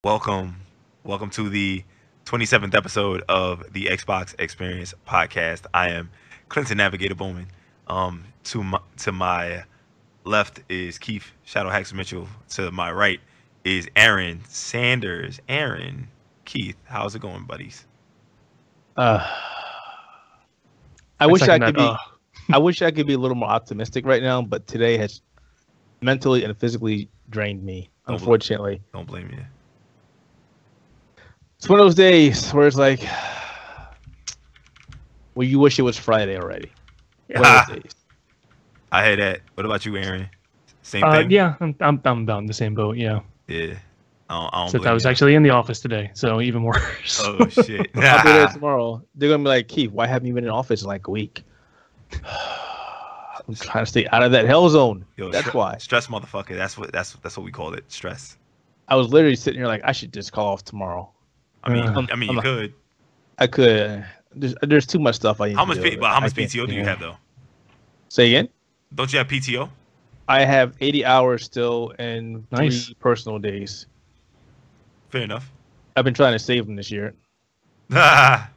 Welcome, welcome to the 27th episode of the Xbox Experience podcast. I am Clinton Navigator Bowman. To my left is Keith Shadow Hacks Mitchell. To my right is Aaron Sanders. Aaron, Keith, how's it going, buddies? I wish I could be. I wish I could be a little more optimistic right now, but today has mentally and physically drained me. Unfortunately, don't blame you. It's one of those days where it's like, well, you wish it was Friday already. One of those days. I heard that. What about you, Aaron? Same thing. Yeah, I'm down in the same boat. Yeah. Yeah. I don't Except I was actually in the office today, so even worse. Oh shit! I'll be there tomorrow. They're gonna be like, Keith, why haven't you been in office in like a week? I'm trying to stay out of that hell zone. Yo, that's why. Stress, motherfucker. That's what we called it. Stress. I was literally sitting here like I should just call off tomorrow. I mean, you could. I could. There's too much stuff I need. How much PTO do you have though? Say again. Don't you have PTO? I have 80 hours still and Nice. 3 personal days. Fair enough. I've been trying to save them this year. that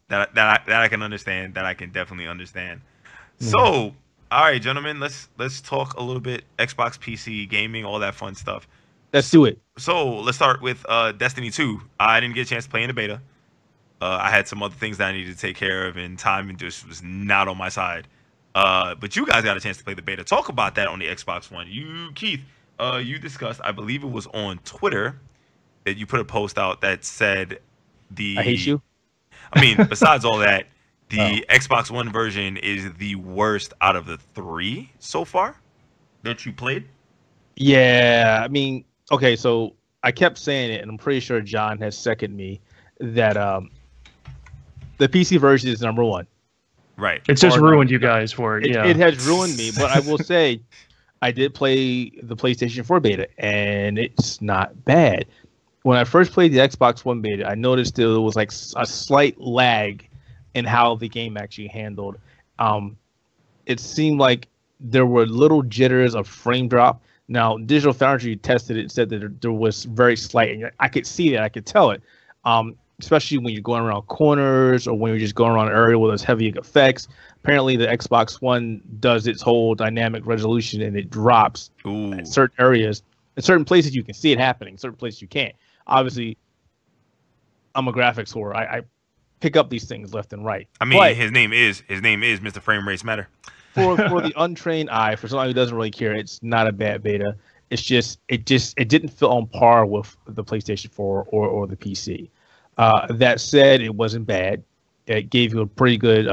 I can understand. That I can definitely understand. So, all right, gentlemen, let's talk a little bit Xbox, PC, gaming, all that fun stuff. Let's do it. So let's start with Destiny 2. I didn't get a chance to play in the beta. I had some other things that I needed to take care of, and time just was not on my side. But you guys got a chance to play the beta. Talk about that on the Xbox One. You, Keith, you discussed, I believe it was on Twitter, that you put a post out that said I hate you. I mean, besides all that, the Xbox One version is the worst out of the 3 so far that you played. Yeah, I mean, okay, so I kept saying it, and I'm pretty sure John has seconded me that the PC version is number 1. Right. It's just ruined you guys for it. Yeah. It has ruined me, but I will say I did play the PlayStation 4 beta, and it's not bad. When I first played the Xbox One beta, I noticed there was like a slight lag in how the game actually handled. It seemed like there were little jitters of frame drop. Now, Digital Foundry tested it and said that there was very slight, and I could see that, I could tell it, especially when you're going around corners or when you're just going around an area where there's heavy effects. Apparently, the Xbox One does its whole dynamic resolution, and it drops in certain areas. In certain places, you can see it happening. Certain places, you can't. Obviously, I'm a graphics whore. I pick up these things left and right. I mean, but his name is Mr. Frame Rates Matter. For the untrained eye, for someone who doesn't really care, it's not a bad beta. It's just it didn't feel on par with the PlayStation 4 or the PC. That said, it wasn't bad. It gave you a pretty good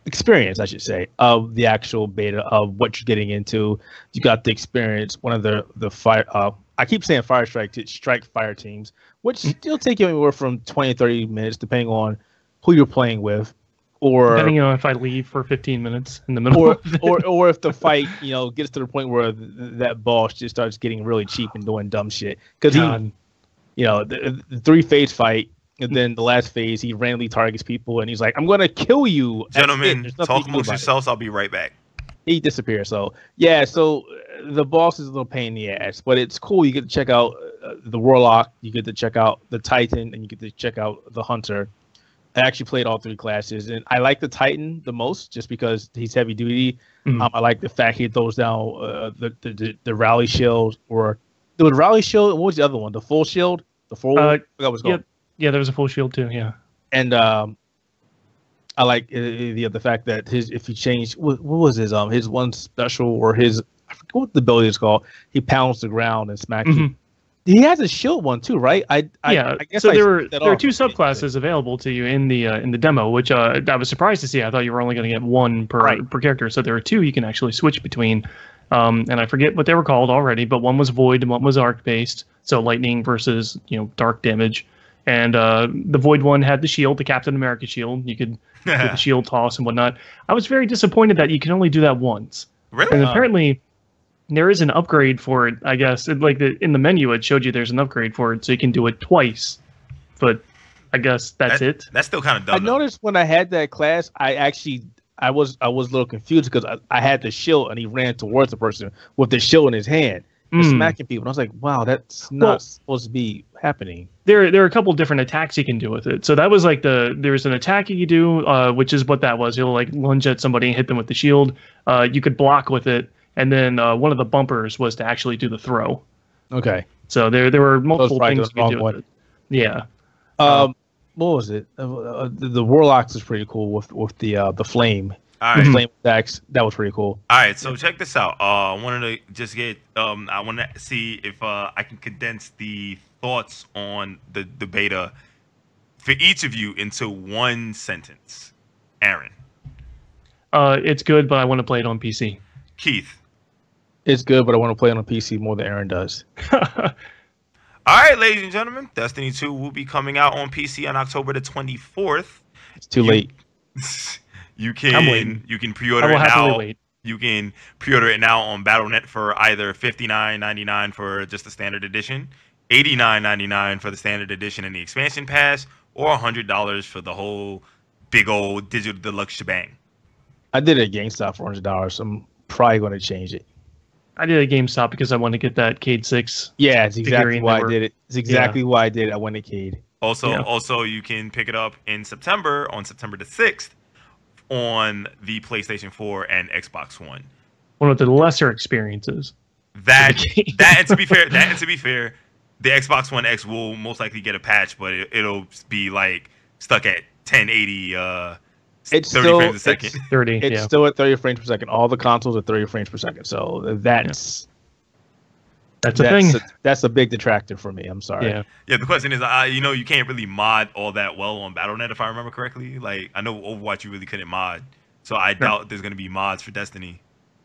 experience, I should say, of the actual beta of what you're getting into. You got the experience. One of the fire. I keep saying fire strike fire teams, which still take you anywhere from 20 to 30 minutes, depending on who you're playing with. Or depending on if I leave for 15 minutes in the middle or if the fight, gets to the point where that boss just starts getting really cheap and doing dumb shit. Because the 3-phase fight, and then the last phase, he randomly targets people, and he's like, I'm going to kill you. Gentlemen, talk amongst yourselves. I'll be right back. He disappears. So, yeah, the boss is a little pain in the ass, but it's cool. You get to check out the Warlock, you get to check out the Titan, and you get to check out the Hunter. I actually played all 3 classes, and I like the Titan the most just because he's heavy duty. I like the fact he throws down the rally shield, or there was rally shield. What was the other one? The full shield. The full. That was called. Yeah, there was a full shield too. Yeah, and I like the fact that if he changed, what was his one special, or his, I forget what the ability is called. He pounds the ground and smacks you. He has a shield one too, right? I guess so. There are 2 subclasses available to you in the demo, which I was surprised to see. I thought you were only going to get 1 per character. So there are 2 you can actually switch between. And I forget what they were called already, but one was Void and one was Arc based. So lightning versus dark damage. And the Void one had the shield, the Captain America shield. You could do the shield toss and whatnot. I was very disappointed that you can only do that once. Really? And apparently there is an upgrade for it, I guess. In the menu, it showed you there's an upgrade for it, so you can do it twice. But I guess that's it. That's still kind of dumb. I noticed when I had that class, I was a little confused because I had the shield and he ran towards the person with the shield in his hand. smacking people. And I was like, wow, that's not supposed to be happening. There are a couple different attacks you can do with it. So that was like there's an attack you do, which is what that was. You'll like lunge at somebody and hit them with the shield. You could block with it, and then one of the bumpers was to actually do the throw. Okay. So there were multiple things you could do with it. Yeah. What was it? The Warlocks is pretty cool with the flame. All right. The flame attacks. That was pretty cool. All right, so check this out. I wanted to just get. I want to see if I can condense the thoughts on the beta for each of you into one sentence. Aaron. It's good, but I want to play it on PC. Keith. It's good, but I want to play it on PC more than Aaron does. All right, ladies and gentlemen, Destiny 2 will be coming out on PC on October the 24th. It's too late. You can pre-order it now. Wait. You can pre-order it now on Battle.net for either $59.99 for just the standard edition, $89.99 for the standard edition and the expansion pass, or $100 for the whole big old digital deluxe shebang. I did it at GameStop for $100. So I'm probably going to change it. I did a GameStop because I wanted to get that Cade 6. Yeah, it's exactly why I did it. It's exactly why I did it. I went to Cade. Also, you can pick it up in September, on September the 6th, on the PlayStation 4 and Xbox One. One of the lesser experiences. And to be fair, the Xbox One X will most likely get a patch, but it'll be like stuck at 1080. It's 30 frames a second. It's still at 30 frames per second. All the consoles are 30 frames per second. So that's a thing. That's a big detractor for me. I'm sorry. Yeah. The question is, you can't really mod all that well on Battle.net if I remember correctly. Like I know Overwatch you really couldn't mod, so I doubt there's going to be mods for Destiny.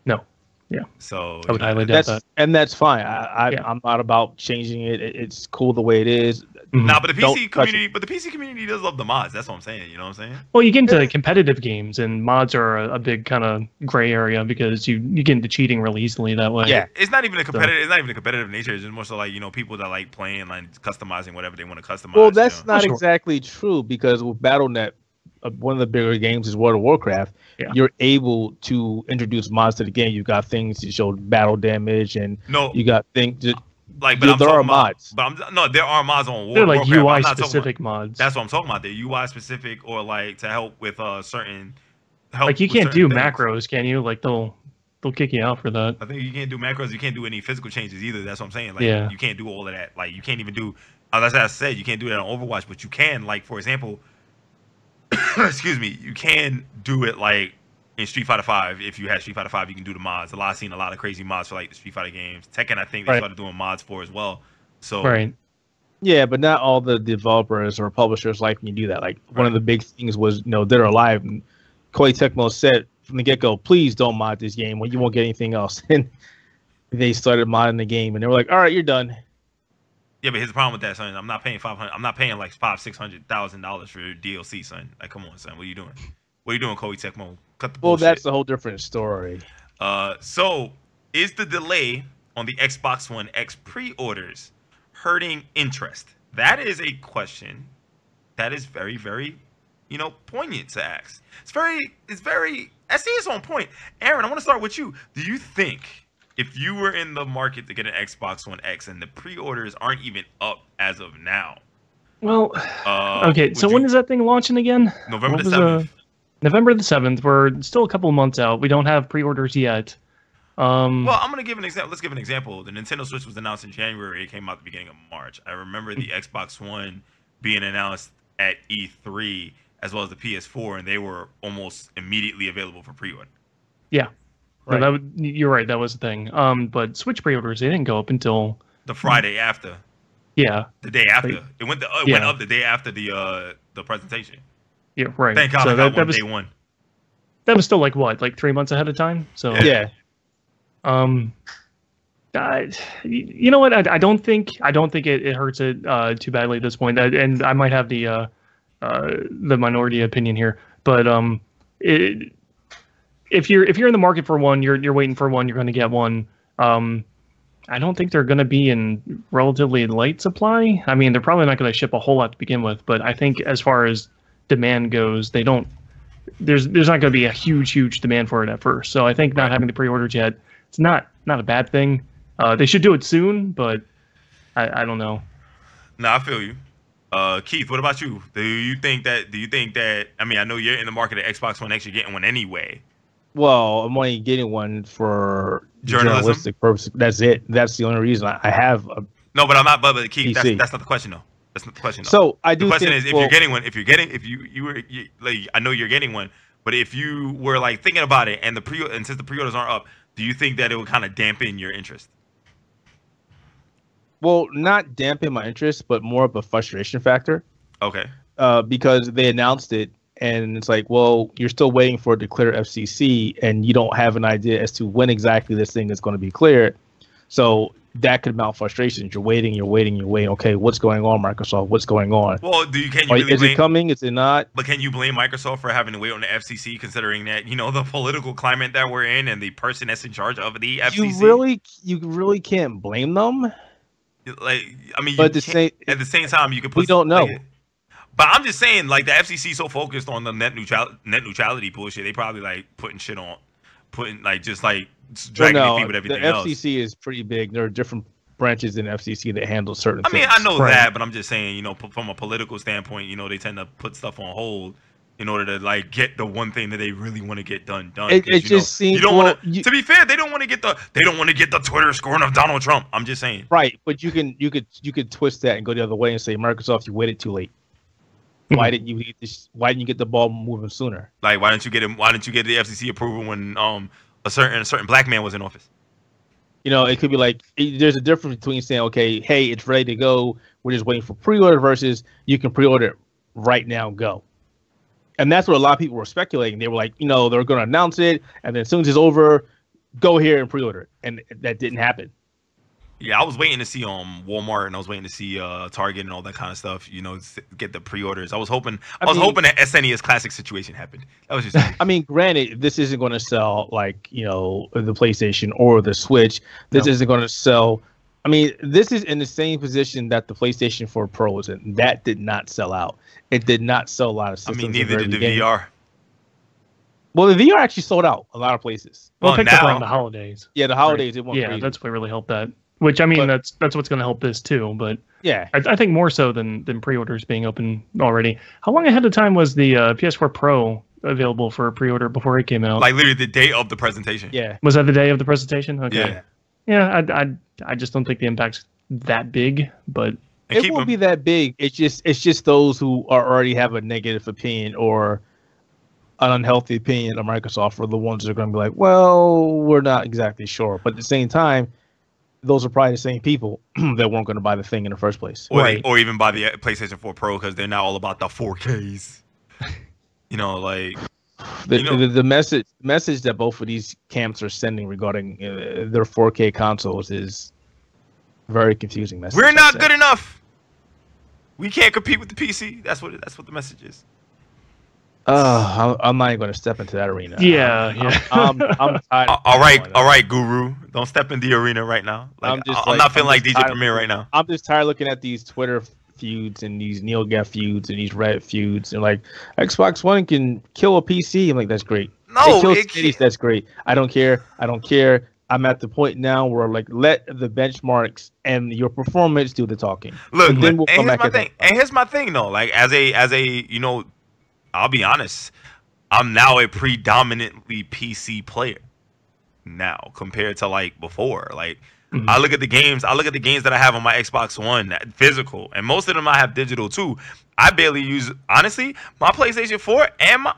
No. Yeah. So I would highly doubt that. And that's fine. I'm not about changing it. It's cool the way it is. Nah, but the PC community does love the mods. That's what I'm saying. You know what I'm saying? Well, you get into competitive games, and mods are a big kind of gray area because you get into cheating really easily that way. Yeah, it's not even a competitive. It's not even a competitive nature. It's just more so like people that like playing, like customizing whatever they want to customize. Well, that's not exactly true because with Battle.net, one of the bigger games is World of Warcraft. Yeah. You're able to introduce mods to the game. You've got things to show battle damage, and you got things. But there are mods. There are mods on Warcraft. They're like UI specific mods. That's what I'm talking about. They're UI specific or like to help with certain. Like you can't do macros, can you? Like they'll kick you out for that. I think you can't do macros. You can't do any physical changes either. That's what I'm saying. Like you can't do all of that. Like you can't even do. As I said, you can't do that on Overwatch, but you can. Like for example, excuse me, you can do it like in Street Fighter 5. If you have Street Fighter 5, you can do the mods. I've seen a lot of crazy mods for like the Street Fighter games. Tekken, I think they started doing mods for as well. So yeah, but not all the developers or publishers like when you do that. Like one of the big things was Dead or Alive. And Koei Tecmo said from the get-go, please don't mod this game when you won't get anything else. And they started modding the game, and they were like, all right, you're done. Yeah, but here's the problem with that, son. I'm not paying $500. I'm not paying like $600,000 for DLC, son. Like, come on, son. What are you doing? What are you doing, Koei Tecmo? Cut the bullshit. Well, that's a whole different story. So is the delay on the Xbox One X pre-orders hurting interest? That is a question that is very, very, poignant to ask. It's very. I see it's on point. Aaron, I want to start with you. Do you think if you were in the market to get an Xbox One X and the pre-orders aren't even up as of now? Well, okay. So when is that thing launching again? November the 7th. November the 7th. We're still a couple of months out. We don't have pre-orders yet. Well, I'm going to give an example. Let's give an example. The Nintendo Switch was announced in January. It came out at the beginning of March. I remember the Xbox One being announced at E3 as well as the PS4, and they were almost immediately available for pre-order. Yeah. Right. No, you're right. That was the thing. But Switch pre-orders, they didn't go up until the Friday after. Yeah. The day after. It went up the day after the presentation. Yeah, right. Thank God so I got day one. That was still like 3 months ahead of time? So yeah. You know what? I don't think it hurts it too badly at this point. And I might have the minority opinion here, but if you're in the market for one, you're waiting for one, you're going to get one. I don't think they're going to be in relatively light supply. I mean, they're probably not going to ship a whole lot to begin with, but I think as far as demand goes, there's not going to be a huge demand for it at first. So I think not having the pre-orders yet, it's not a bad thing. They should do it soon, but I don't know. No, I feel you. Keith, what about you? Do you think that? I mean, I know you're in the market of Xbox One X. You're getting one anyway. Well, I'm only getting one for Journalism? journalistic purposes. That's it. That's the only reason I have a No, but I'm not. But Keith, PC. that's not the question though. That's not the question though. So I do The question think, is, if you're getting one, if you were like, I know you're getting one, but if you were like thinking about it and since the pre-orders aren't up, do you think that it would kind of dampen your interest? well, not dampen my interest, but more of a frustration factor. Okay. Because they announced it, and it's like, well, you're still waiting for it to clear FCC, and you don't have an idea as to when exactly this thing is going to be cleared. So that could mount frustrations. You're waiting. Okay, what's going on, Microsoft? What's going on? Well, Is it coming? Is it not? But can you blame Microsoft for having to wait on the FCC, considering that the political climate that we're in and the person that's in charge of the FCC? You really can't blame them. Like, I mean, But at the same time, you could put. We don't know. But I'm just saying, like, the FCC so focused on the net neutrality bullshit, they probably like putting dragging their feet with everything else. The FCC is pretty big. There are different branches in FCC that handle certain I mean, things. I know that, but I'm just saying, from a political standpoint, they tend to put stuff on hold in order to like get the one thing that they really want to get done. It just seems, you don't want to. To be fair, they don't want to get the Twitter scorn of Donald Trump. I'm just saying. Right, but you could twist that and go the other way and say, Microsoft, you waited too late. Why didn't you get this? Why didn't you get the ball moving sooner? Like, why didn't you get the FCC approval when a certain black man was in office? It could be like, there's a difference between saying, okay, hey, it's ready to go, we're just waiting for pre-order, versus you can pre-order it right now, go. And that's what a lot of people were speculating. They were like, they're going to announce it, and then as soon as it's over, go here and pre-order it. And that didn't happen. Yeah, I was waiting to see Walmart, and I was waiting to see Target and all that kind of stuff. Get the pre-orders. I was hoping that SNES Classic situation happened. That was just. I mean, granted, this isn't going to sell like the PlayStation or the Switch. This isn't going to sell. I mean, this is in the same position that the PlayStation 4 Pro was in. That did not sell out. It did not sell a lot of systems. I mean, neither did the VR. Well, the VR actually sold out a lot of places. Well, it picked up around the holidays. Yeah, the holidays. It went crazy. That's what really helped that. Which, I mean, that's what's going to help this too. But yeah, I think more so than pre-orders being open already. How long ahead of time was the PS4 Pro available for pre-order before it came out? Like literally the day of the presentation. Yeah. Was that the day of the presentation? Okay. Yeah. Yeah, I just don't think the impact's that big, but it won't be that big. It's just those who already have a negative opinion or an unhealthy opinion of Microsoft are the ones that are going to be like, well, we're not exactly sure. But at the same time, those are probably the same people that weren't going to buy the thing in the first place. Or even buy the PlayStation 4 Pro because they're now all about the 4Ks. The message that both of these camps are sending regarding their 4K consoles is very confusing message. We're not good enough. We can't compete with the PC. That's what the message is. I'm not even going to step into that arena. Yeah, I'm tired. All right, Guru. Don't step in the arena right now. Like, I'm not feeling like DJ Premier right now. I'm just tired looking at these Twitter feuds and these NeoGAF feuds and these Reddit feuds and like Xbox One can kill a PC. I'm like, that's great. No, it kills that's great. I don't care. I'm at the point now where like let the benchmarks and your performance do the talking. Look, and here's my thing though. Like as a I'll be honest, I'm now a predominantly PC player now compared to like before. Like I look at the games that I have on my Xbox One, physical, and most of them I have digital too. I barely use, honestly, my PlayStation 4 and my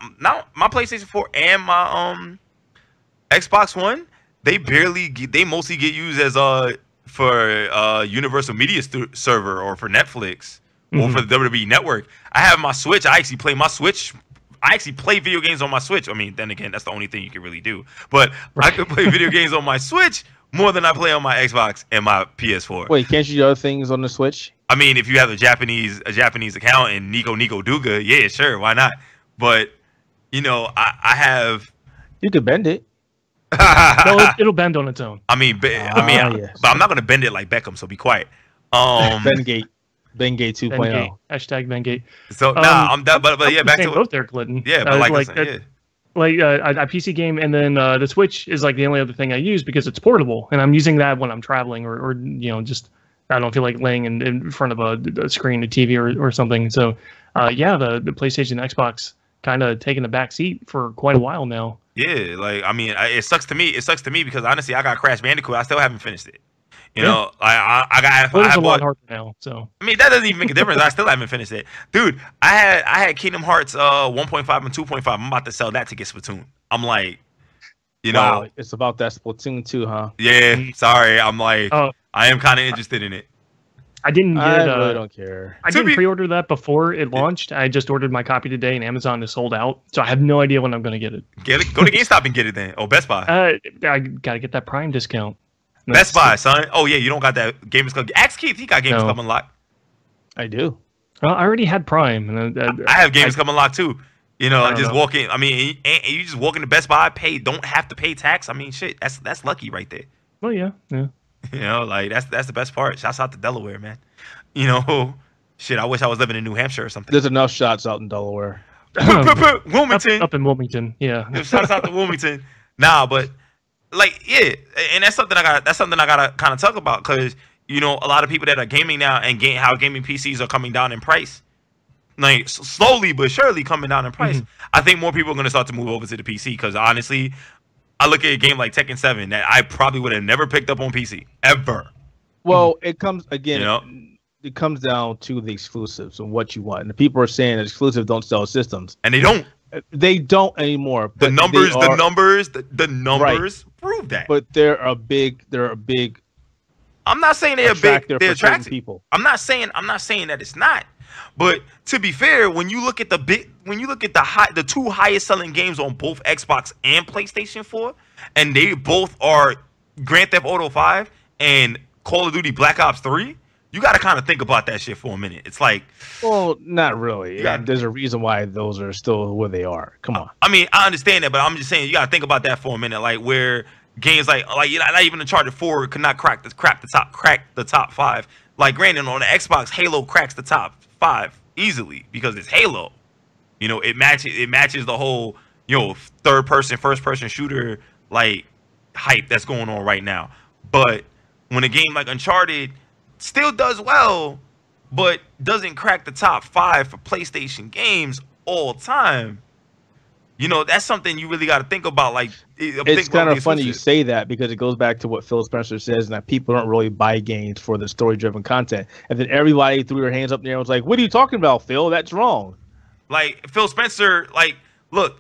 Xbox One. They mostly get used as for Universal Media Server or for Netflix. Or for the WWE Network. I have my Switch. I actually play video games on my Switch. I mean, then again, that's the only thing you can really do. But I could play video games on my Switch more than I play on my Xbox and my PS4. Wait, can't you do other things on the Switch? I mean, if you have a Japanese account and Nico Duga, yeah, sure, why not? But I have. You could bend it. No, it'll bend on its own. Yes. But I'm not gonna bend it like Beckham. So be quiet. Bengate 2.0. Hashtag Bengate. So I'm done. But yeah, back to both there, Clinton. Yeah, but like I said, yeah. like a PC game, and then the Switch is like the only other thing I use because it's portable, and I'm using that when I'm traveling or just I don't feel like laying in front of a screen, a TV or something. So yeah, the PlayStation, Xbox kind of taking a back seat for quite a while now. Yeah, like I mean, it sucks to me. It sucks to me because honestly, I got Crash Bandicoot. I still haven't finished it. You know, I It's a lot harder now. So I mean, that doesn't even make a difference. I still haven't finished it, dude. I had Kingdom Hearts 1.5 and 2.5. I'm about to sell that to get Splatoon. I'm like, wow, it's about that Splatoon 2, huh? Yeah, sorry. I'm like, I am kind of interested in it. I didn't get. I really don't care. I didn't pre-order that before it launched. I just ordered my copy today, and Amazon is sold out. So I have no idea when I'm going to get it. Get it. Go to GameStop and get it then. Oh, Best Buy. I gotta get that Prime discount. Best Buy, son. Oh yeah, you don't got that Gamers Club. Ask Keith. He got Gamers Club unlocked. I do. Well, I already had Prime, and I have Gamers Club unlocked too. You know, just walking. I mean, and you just walk into Best Buy, don't have to pay tax. I mean, shit, that's lucky right there. Oh yeah. You know, like that's the best part. Shouts out to Delaware, man. You know, shit. I wish I was living in New Hampshire or something. There's enough shots out in Delaware. Wilmington. Up in Wilmington, yeah. Shouts out to Wilmington. Nah, but like, yeah, and that's something I gotta kind of talk about because you know a lot of people that are gaming now and how gaming PCs are coming down in price, like slowly but surely coming down in price. I think more people are gonna start to move over to the PC because honestly, I look at a game like Tekken 7 that I probably would have never picked up on PC ever. Well, it comes again. You know? It comes down to the exclusives and what you want. And the people are saying that exclusives don't sell systems, and they don't. They don't anymore. The numbers prove that. But they're a big. I'm not saying they're big. They're attractive people. I'm not saying that it's not. But to be fair, when you look at the two highest selling games on both Xbox and PlayStation 4, and they both are Grand Theft Auto 5 and Call of Duty Black Ops 3, you got to kind of think about that shit for a minute. It's like, well, not really. There's a reason why those are still where they are. Come on. I mean, I understand that, but I'm just saying you got to think about that for a minute. Like where games like you know, not even Uncharted 4 could not crack the top 5. Like granted, on the Xbox, Halo cracks the top 5 easily because it's Halo. You know, it matches the whole, you know, third person, first person shooter like hype that's going on right now. But when a game like Uncharted still does well, but doesn't crack the top 5 for PlayStation games all time, you know, that's something you really got to think about. Like, it's kind of funny you say that because it goes back to what Phil Spencer says, and that people don't really buy games for the story-driven content. And then everybody threw their hands up there and was like, "What are you talking about, Phil? That's wrong." Like Phil Spencer, like, look,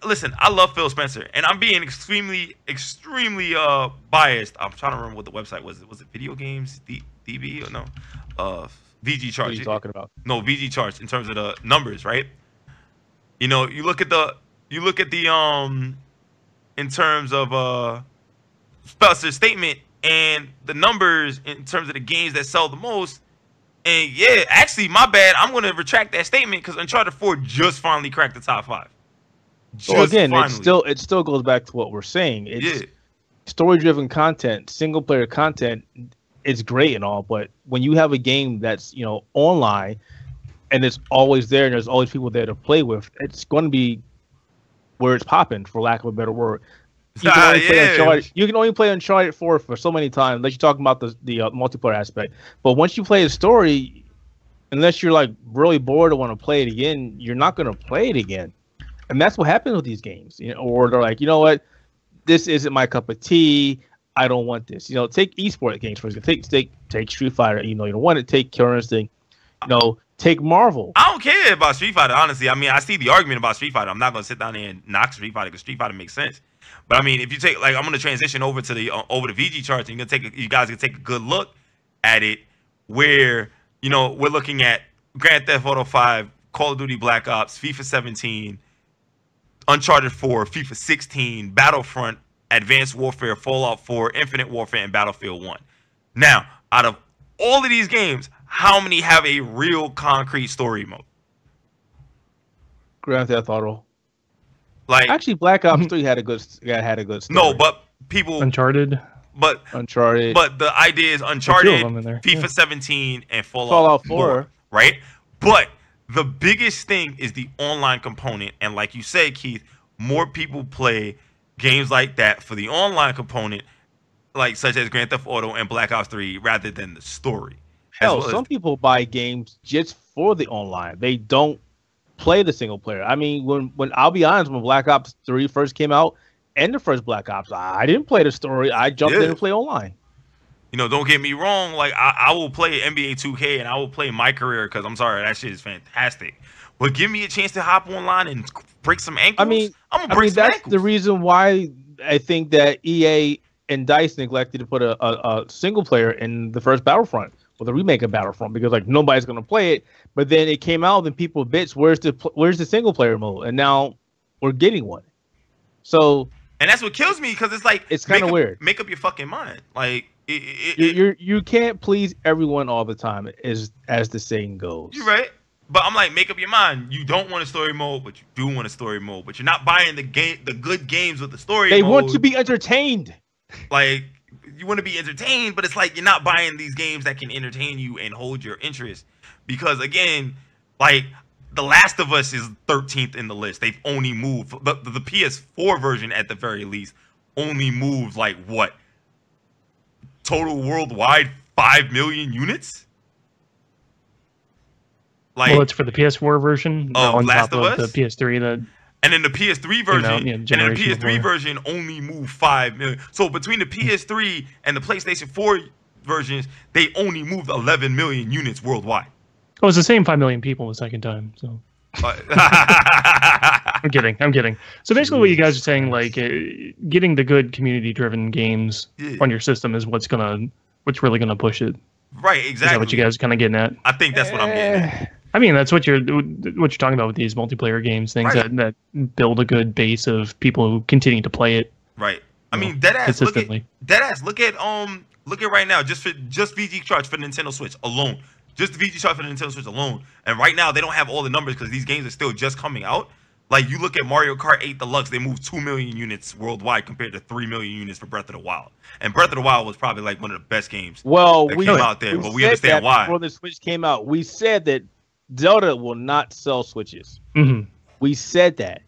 listen, I love Phil Spencer, and I'm being extremely biased. I'm trying to remember what the website was. Was it Video Games DB or no? VG charts. What are you talking about? No, VG charts in terms of the numbers, right? You know, you look at the in terms of Spencer's statement and the numbers in terms of the games that sell the most. And yeah, actually, my bad. I'm going to retract that statement because Uncharted 4 just finally cracked the top 5. Well, again, it still goes back to what we're saying. It's story-driven content, single-player content. It's great and all, but when you have a game that's, you know, online and it's always there and there's always people there to play with, it's going to be where it's popping, for lack of a better word. You can only play Uncharted 4 for so many times, unless you're talking about the multiplayer aspect. But once you play the story, unless you're like really bored or want to play it again, you're not going to play it again. And that's what happens with these games, you know. Or they're like, you know what, this isn't my cup of tea. I don't want this. You know, take esports games for example. Take Street Fighter. You know, you don't want to take Killer Instinct. You know, take Marvel. I don't care about Street Fighter, honestly. I mean, I see the argument about Street Fighter. I'm not going to sit down there and knock Street Fighter because Street Fighter makes sense. But I mean, if you take, like, I'm going to transition over to the VG charts, and you guys can take a good look at it, where, you know, we're looking at Grand Theft Auto 5, Call of Duty Black Ops, FIFA 17, Uncharted 4, FIFA 16, Battlefront, Advanced Warfare, Fallout 4, Infinite Warfare, and Battlefield 1. Now, out of all of these games, how many have a real concrete story mode? Grand Theft Auto. Like, actually, Black Ops 3 had a good story. No, but people Uncharted. But the idea is Uncharted, FIFA 17, and Fallout 4, right? But the biggest thing is the online component, and like you said, Keith, more people play games like that for the online component, like such as Grand Theft Auto and Black Ops 3, rather than the story. Hell, some people buy games just for the online. They don't play the single player. I mean, when I'll be honest, when Black Ops 3 first came out and the first Black Ops, I didn't play the story. I jumped in and play online. You know, don't get me wrong. Like I will play NBA 2K and I will play My Career because I'm sorry, that shit is fantastic. But give me a chance to hop online and break some ankles. I'm gonna break some that's ankles. The reason why I think that EA and DICE neglected to put a single player in the first Battlefront, or the remake of Battlefront, because like nobody's gonna play it. But then it came out, and people bitch, where's the single player mode? And now we're getting one. So, and that's what kills me, because it's like it's kind of weird. Make up your fucking mind. Like you can't please everyone all the time, as the saying goes. You're right. But I'm like, make up your mind. You don't want a story mode, but you do want a story mode. But you're not buying the good games with the story mode. They want to be entertained. Like, you want to be entertained, but it's like you're not buying these games that can entertain you and hold your interest. Because again, like The Last of Us is 13th in the list. They've only moved the PS4 version at the very least only moved like what? Total worldwide 5 million units? Like, well, it's for the PS4 version on Last top of the PS3 that. And then the PS3 version, only moved 5 million. So between the PS3 and the PlayStation 4 versions, they only moved 11 million units worldwide. Oh, it's the same 5 million people the second time. So I'm kidding. So basically, what you guys are saying, like, getting the good community-driven games on your system is what's really gonna push it. Right, exactly. Is that what you guys are kind of getting at? I think that's what I'm getting at. I mean, that's what you're talking about with these multiplayer games, things that build a good base of people who continue to play it. Right. I mean, deadass. Look at right now, just VG charts for Nintendo Switch alone. Just the VG chart for the Nintendo Switch alone. And right now, they don't have all the numbers because these games are still just coming out. Like, you look at Mario Kart 8 Deluxe, they moved 2 million units worldwide compared to 3 million units for Breath of the Wild. And Breath of the Wild was probably like one of the best games that came out there. But we understand why. Before the Switch came out, we said that Zelda will not sell Switches. Mm-hmm. We said that.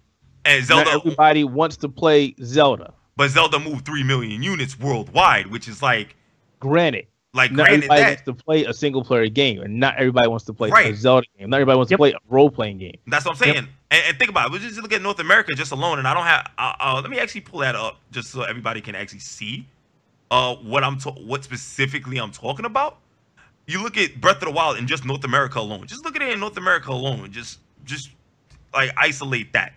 And Zelda, not everybody wants to play Zelda. But Zelda moved 3 million units worldwide, which is like... Granted. Not everybody wants to play a single-player game, and not everybody wants to play a Zelda game. Not everybody wants to play a role-playing game. That's what I'm saying. And think about it. We just look at North America just alone, and I don't have... let me actually pull that up just so everybody can actually see what specifically I'm talking about. You look at Breath of the Wild in just North America alone. Just look at it in North America alone. Just like isolate that.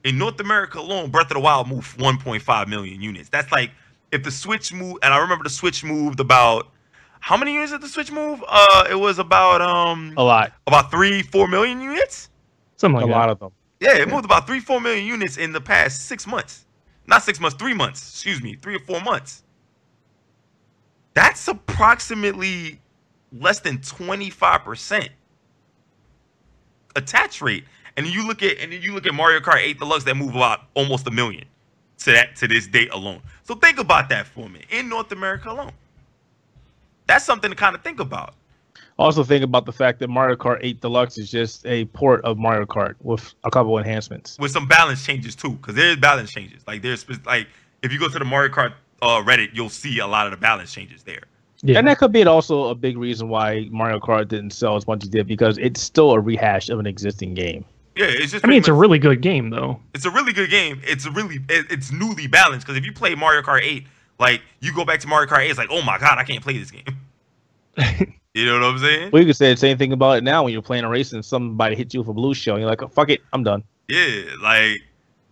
In North America alone, Breath of the Wild moved 1.5 million units. That's like if the Switch moved, and I remember the Switch moved about... How many units did the Switch move? It was about a lot. About 3-4 million units? Something like that. A lot of them. Yeah, it moved about 3-4 million units in the past 6 months. Not 6 months, 3 months. Excuse me, 3 or 4 months. That's approximately less than 25% attach rate. And you look at Mario Kart 8 Deluxe that moved about almost 1 million to this date alone. So think about that for me. In North America alone. That's something to kind of think about. Also think about the fact that Mario Kart 8 Deluxe is just a port of Mario Kart with a couple enhancements. With some balance changes too, because there's balance changes. Like if you go to the Mario Kart Reddit, you'll see a lot of the balance changes there. Yeah. And that could be also a big reason why Mario Kart didn't sell as much as it did, because it's still a rehash of an existing game. Yeah, it's just. It's a really good game though. It's a really good game. It's newly balanced, because if you play Mario Kart 8. Like, you go back to Mario Kart 8, it's like, oh my god, I can't play this game. You know what I'm saying? Well, you could say the same thing about it now when you're playing a race and somebody hits you with a blue shell and you're like, oh, fuck it, I'm done. Yeah, like,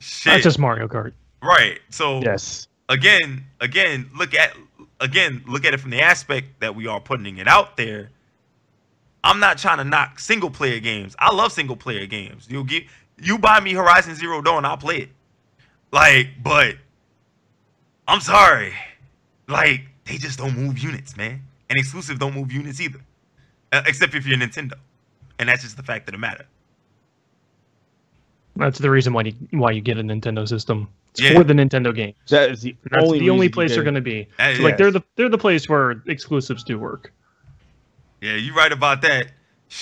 shit. That's just Mario Kart. Right. So, yes. Again, look at it from the aspect that we are putting it out there. I'm not trying to knock single player games. I love single player games. You buy me Horizon Zero Dawn, I'll play it. Like, but I'm sorry. Like, they just don't move units, man. And exclusive don't move units either. Except if you're Nintendo. And that's just the fact of the matter. That's the reason why you get a Nintendo system. It's for the Nintendo games. That's the only place they're going to be. So, like, they're the place where exclusives do work. Yeah, you're right about that.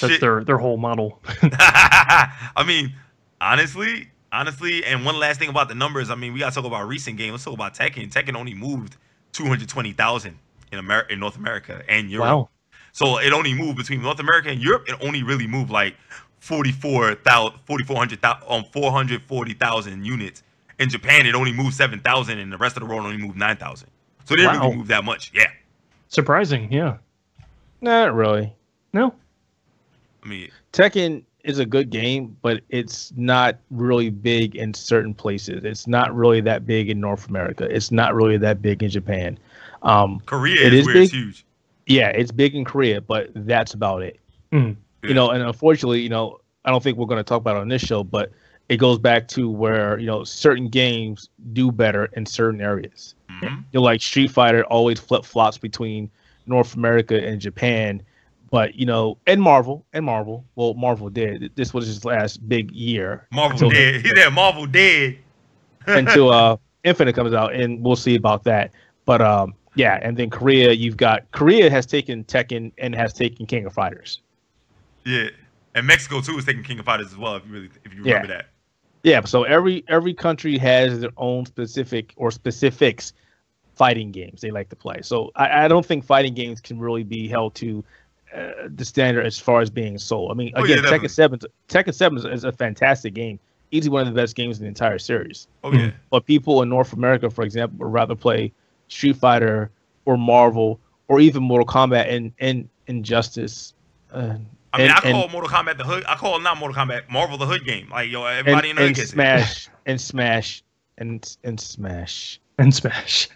That's their whole model. I mean, honestly, Honestly, and one last thing about the numbers. I mean, we gotta talk about recent games. Let's talk about Tekken. Tekken only moved 220,000 in North America and Europe. Wow. So it only moved between North America and Europe. It only really moved like 440,000 units. In Japan, it only moved 7,000, and the rest of the world only moved 9,000. So they didn't really move that much. Yeah. Surprising, yeah. Not really. No. I mean, Tekken is a good game, but it's not really big in certain places. It's not really that big in North America. It's not really that big in Japan. Korea is where big. it's huge. Yeah, it's big in Korea, but that's about it. Mm. You know, and unfortunately, you know, I don't think we're going to talk about it on this show, but it goes back to where, you know, certain games do better in certain areas. Mm-hmm. You know, like Street Fighter always flip-flops between North America and Japan. But, you know, and Marvel. Well, Marvel did. This was his last big year. Marvel dead. He said Marvel dead. Until Infinite comes out, and we'll see about that. But, yeah, and then Korea has taken Tekken and has taken King of Fighters. Yeah. And Mexico, too, is taking King of Fighters as well, if you remember that. Yeah, so every country has their own specifics fighting games they like to play. So I don't think fighting games can really be held to the standard as far as being sold. I mean, again, Tekken 7 is a fantastic game. Easily one of the best games in the entire series. Oh, yeah. But people in North America, for example, would rather play Street Fighter or Marvel or even Mortal Kombat and Injustice. I call Mortal Kombat the hood. I call not Mortal Kombat, Marvel the hood game. Like, yo, everybody in the hood gets Smash, it. And Smash and Smash. And Smash.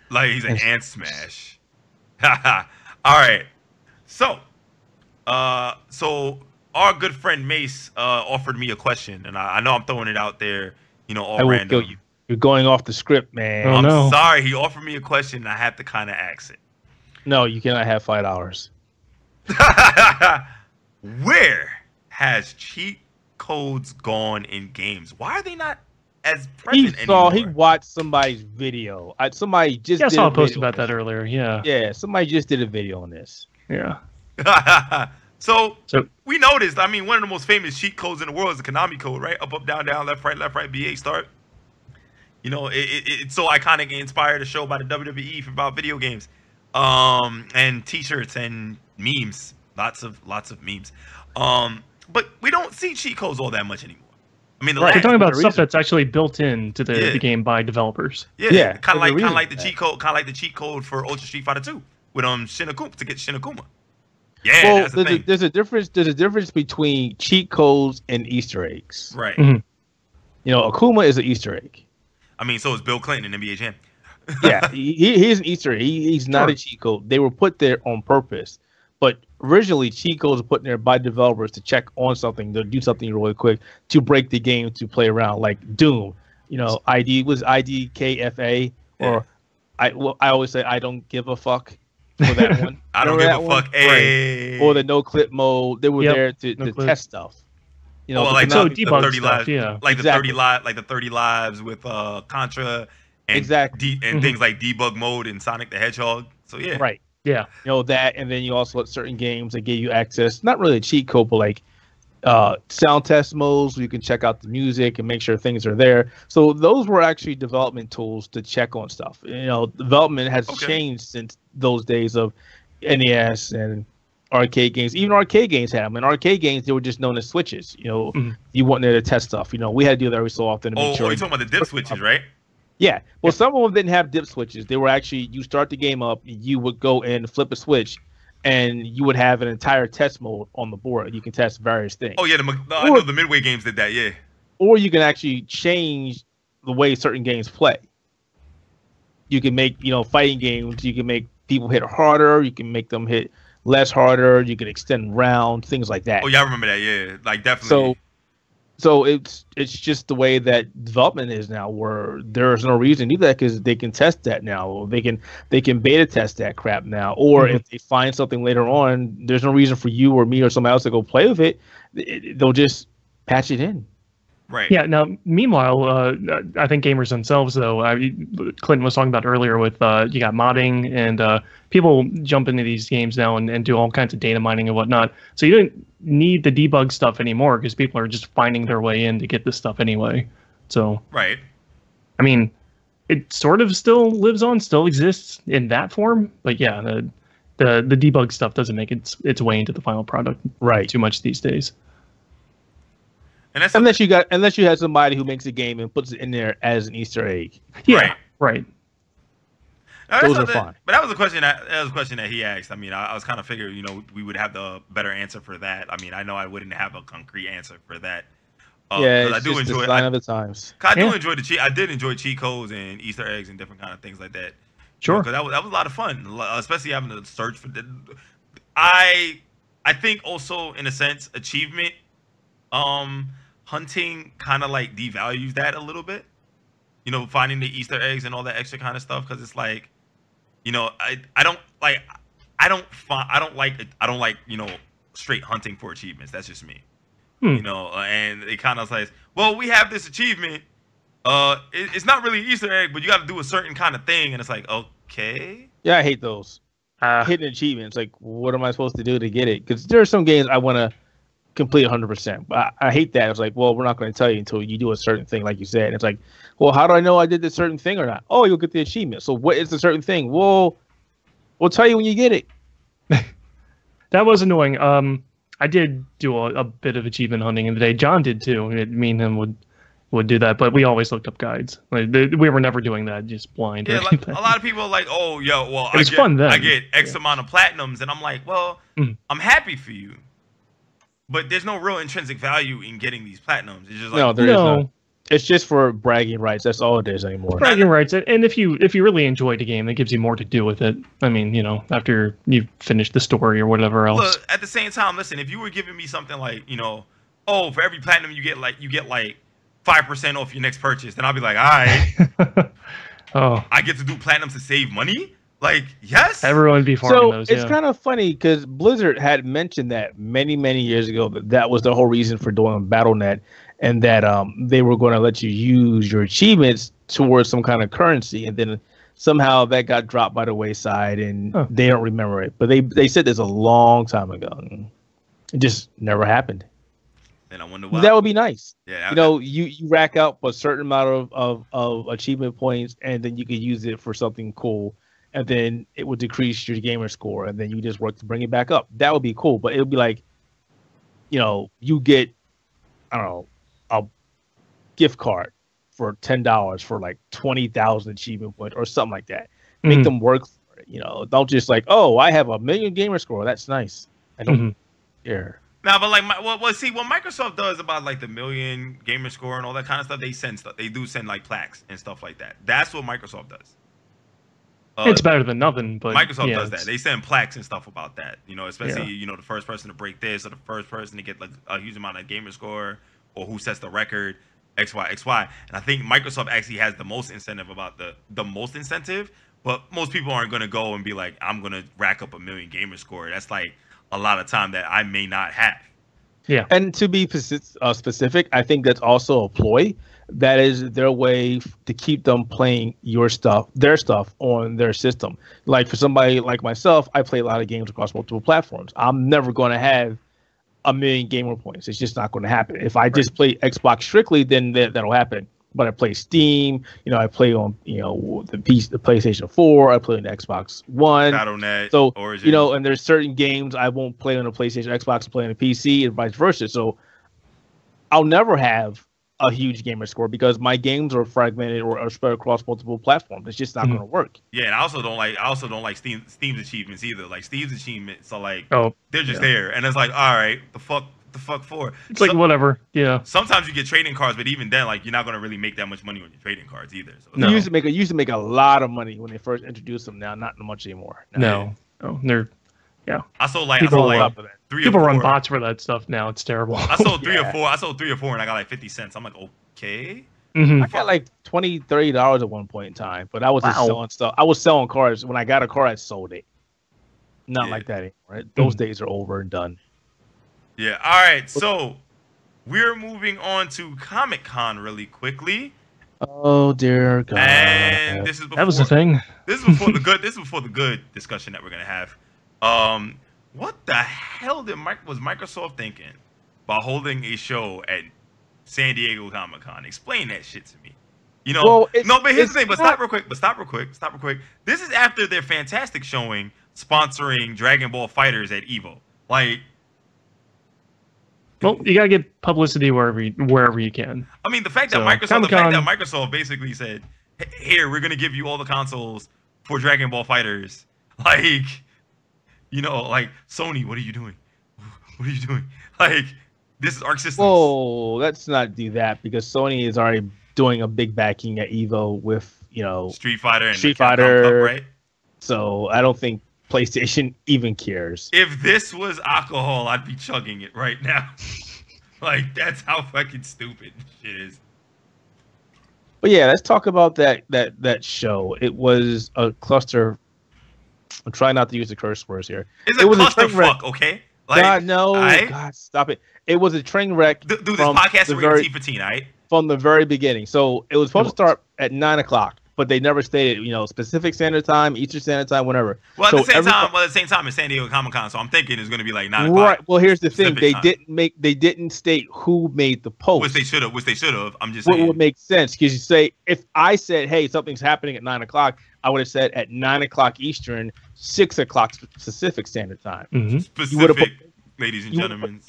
Like, he's an ant smash. All right. So our good friend Mace offered me a question, and I know I'm throwing it out there, you know, all random. Kill you. You're going off the script, man. Oh, no. I'm sorry. He offered me a question, and I have to kind of ask it. No, you cannot have $5. Where has cheat codes gone in games? Why are they not as present anymore? He watched somebody's video. Somebody just I did saw a a post video about that earlier. Yeah. Yeah, somebody just did a video on this. Yeah. So we noticed. I mean, one of the most famous cheat codes in the world is the Konami code, right? Up, down, left, right, B8 start. You know, it's so iconic. It inspired a show by the WWE about video games, and T-shirts and memes. Lots of memes. But we don't see cheat codes all that much anymore. I mean, we're talking about stuff that's actually built into the game by developers. Yeah, kind of like the cheat code for Ultra Street Fighter 2 with Shinakuma to get Shinakuma. Yeah, well, that's the thing. There's a difference between cheat codes and Easter eggs. Right. Mm-hmm. You know, Akuma is an Easter egg. I mean, so is Bill Clinton in NBA Jam. Yeah, he's an Easter egg. He's not a cheat code. They were put there on purpose. But originally, cheat codes were put there by developers to check on something, to do something really quick, to break the game, to play around, like Doom. You know, IDKFA, or I always say I don't give a fuck for that one. I don't give a fuck. Hey. Or the no clip mode. They were there to test stuff. You know, like so the debug 30 stuff, lives, yeah. like the 30 lives with Contra and things like debug mode and Sonic the Hedgehog. So yeah. Right. Yeah. You know that, and then you also let certain games that give you access, not really a cheat code, but like sound test modes where you can check out the music and make sure things are there. So those were actually development tools to check on stuff. You know, development has changed since those days of NES and arcade games. Even arcade games had them. In arcade games, they were just known as switches. You know, you wanted to test stuff. You know, we had to do that every so often to make sure. Oh, you're talking about the dip switches, right? Yeah. Well, some of them didn't have dip switches. They were actually, you start the game up, you would go and flip a switch, and you would have an entire test mode on the board. You can test various things. Oh, yeah. I know the Midway games did that, yeah. Or you can actually change the way certain games play. You can make, you know, fighting games, you can make people hit harder, you can make them hit less harder, you can extend rounds, things like that. Oh, yeah, I remember that, yeah. Like, definitely. So it's just the way that development is now, where there's no reason to do that because they can test that now. They can beta test that crap now. Or if they find something later on, there's no reason for you or me or somebody else to go play with it. They'll just patch it in. Right. Yeah. Now, meanwhile, I think gamers themselves, though, Clinton was talking about earlier with you got modding and people jump into these games now and do all kinds of data mining and whatnot. So you don't need the debug stuff anymore because people are just finding their way in to get this stuff anyway. So, Right. I mean, it sort of still lives on, still exists in that form. But yeah, the debug stuff doesn't make its way into the final product too much these days. And that's unless you had somebody who makes a game and puts it in there as an Easter egg. Yeah, right. Those are fine. But that was a question that he asked. I mean, I was kind of figuring, we would have the better answer for that. I mean, I know I wouldn't have a concrete answer for that. Yeah, it's just the sign of the times. I do enjoy I did enjoy cheat codes and Easter eggs and different kind of things like that. Sure. Because that was a lot of fun, especially having to search for. I think also in a sense achievement, hunting kind of like devalues that a little bit. Finding the Easter eggs and all that extra kind of stuff, because it's like, I don't like straight hunting for achievements. That's just me. And it kind of says, well, we have this achievement. It's not really an Easter egg, but you got to do a certain kind of thing, and it's like, okay. Yeah, I hate those hidden achievements. Like, what am I supposed to do to get it? Because there are some games I want to complete 100%, but I hate that. It's like, well, we're not going to tell you until you do a certain thing, like you said. And it's like, well, how do I know I did this certain thing or not? Oh, you'll get the achievement. So what is the certain thing? Well, we'll tell you when you get it. That was annoying. I did do a bit of achievement hunting in the day. John did too. Me and him would do that, but we always looked up guides. Like, we were never doing that, just blind. Yeah, like, a lot of people are like, oh, yo, well, it was fun then. I get X amount of platinums, and I'm like, well, I'm happy for you, but there's no real intrinsic value in getting these platinums. It's just like, there is none. It's just for bragging rights. That's all it is anymore. Bragging rights, and if you really enjoyed a game, it gives you more to do with it. I mean, after you've finished the story or whatever else. Look, at the same time, listen, if you were giving me something like, oh, for every platinum you get like 5% off your next purchase, then I'll be like, all right. Oh, I get to do platinums to save money? Like, yes. Everyone be farming those. It's kind of funny because Blizzard had mentioned that many years ago that was the whole reason for doing BattleNet, and that they were going to let you use your achievements towards some kind of currency, and then somehow that got dropped by the wayside, and they don't remember it. But they said this a long time ago. It just never happened. And I wonder why. That would be nice. Yeah, you rack up a certain amount of achievement points, and then you could use it for something cool, and then it would decrease your gamer score, and then you just work to bring it back up. That would be cool. But it would be like, you get, I don't know, a gift card for $10 for like 20,000 achievement points or something like that. Make them work for it. Don't just like, oh, I have 1 million gamer score. That's nice. I don't care. Nah, but like, see, what Microsoft does about like the 1 million gamer score and all that kind of stuff, they send stuff. They do send like plaques and stuff like that. That's what Microsoft does. It's better than nothing, but Microsoft does that. They send plaques and stuff about that. Especially the first person to break this, or the first person to get like a huge amount of gamer score, or who sets the record, XY. And I think Microsoft actually has the most incentive about the most incentive. But most people aren't gonna go and be like, I'm gonna rack up 1 million gamer score. That's like a lot of time that I may not have. Yeah. And to be specific, I think that's also a ploy. That is their way to keep them playing their stuff on their system. Like for somebody like myself, I play a lot of games across multiple platforms. I'm never going to have 1 million gamer points. It's just not going to happen. If I just play Xbox strictly, then that'll happen. But I play Steam, I play on, the PlayStation 4, I play on the Xbox One. BattleNet, so, Origin. And there's certain games I won't play on the PlayStation, Xbox, play on the PC, and vice versa. So I'll never have a huge gamer score because my games are fragmented or are spread across multiple platforms. It's just not going to work. Yeah, and I also don't like Steam's achievements either. Like Steam's achievements are like, they're just there, and it's like, all right, the fuck for? It's like whatever. Yeah. Sometimes you get trading cards, but even then, like, you're not gonna really make that much money on your trading cards either. So you used to make a lot of money when they first introduced them. Now, not much anymore. No, they're I sold like people run bots for that stuff now. It's terrible. I sold three or four. I sold 3 or 4, and I got like 50 cents. I'm like, okay. I got like $20-$30 at one point in time, but I was just selling stuff. I was selling cards. When I got a card, I sold it. Not like that anymore. Those days are over and done. Yeah. All right. So we're moving on to Comic Con really quickly. Oh dear God! And this is before, that was the thing. This is before the good. This is before the good discussion that we're gonna have. What the hell was Microsoft thinking by holding a show at San Diego Comic Con. Explain that shit to me. You know, Well, no, but here's the thing. But not- stop real quick. Stop real quick. This is after their fantastic showing sponsoring Dragon Ball Fighters at Evo. Like, Well, you gotta get publicity wherever you can. I mean, the fact that Microsoft basically said, "Here, we're gonna give you all the consoles for Dragon Ball Fighters." Like, you know, like Sony, what are you doing? What are you doing? Like, this is Arc Systems. Whoa, let's not do that because Sony is already doing a big backing at Evo with, you know, Street Fighter and Street the Capcom Fighter, Cup, right? So I don't think PlayStation even cares. If this was alcohol, I'd be chugging it right now. Like, that's how fucking stupid shit is. But yeah, let's talk about that show. It was a cluster. I'm trying not to use the curse words here. It's a clusterfuck, okay? Like, God, no. right? God, stop it. It was a train wreck. Do this podcast with T for teen, all right? From the very beginning. So it was supposed to start at 9 o'clock, but they never stated, you know, specific standard time, Eastern Standard Time, whatever. Well, at the same time, it's San Diego Comic Con, so I'm thinking it's going to be like 9 o'clock. Right. Well, here's the thing: they time. didn't state who made the post. Which they should have. I'm just saying. What would make sense? Because you say, if I said, "Hey, something's happening at 9 o'clock," I would have said at 9 o'clock Eastern, 6 o'clock Pacific Standard Time. Mm-hmm. Specific, ladies and gentlemen.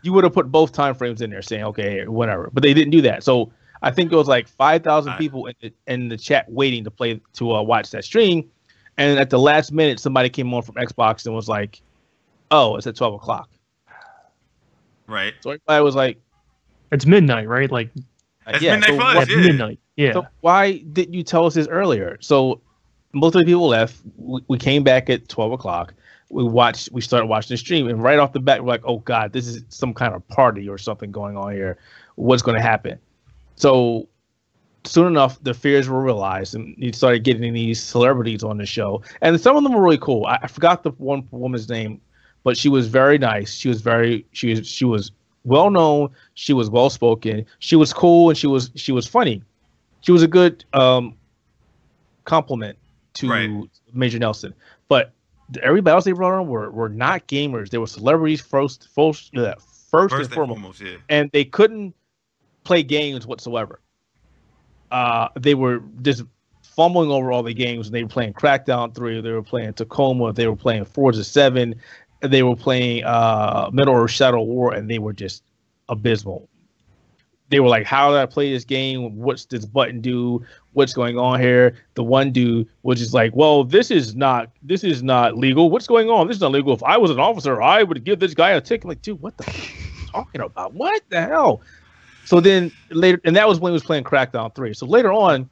You would have put both time frames in there, saying, "Okay, whatever." But they didn't do that. So I think it was like 5,000 people in the chat waiting to watch that stream. And at the last minute, somebody came on from Xbox and was like, "Oh, it's at 12 o'clock." Right. So everybody was like, "It's midnight, right?" Like, it's midnight for us. Yeah. Midnight. Yeah. So why didn't you tell us this earlier? So most of the people left. We came back at 12 o'clock. We started watching the stream, and right off the bat, we're like, "Oh God, this is some kind of party or something going on here. What's going to happen?" So soon enough, the fears were realized, and you started getting these celebrities on the show, and some of them were really cool. I forgot the one woman's name, but she was very nice. She was well known. She was well spoken. She was cool, and she was funny. She was a good compliment to Major Nelson, but everybody else they brought on were not gamers. They were celebrities first and foremost, yeah. And they couldn't play games whatsoever. They were just fumbling over all the games. And they were playing Crackdown 3, they were playing Tacoma, they were playing Forza 7, they were playing Middle Earth Shadow War, and they were just abysmal. They were like, "How do I play this game? What's this button do? What's going on here?" The one dude was just like, "Well, this is not legal. What's going on? This is not legal. If I was an officer, I would give this guy a ticket." I'm like, dude, what the fuck are you talking about? What the hell? So then later, and that was when he was playing Crackdown 3. So later on,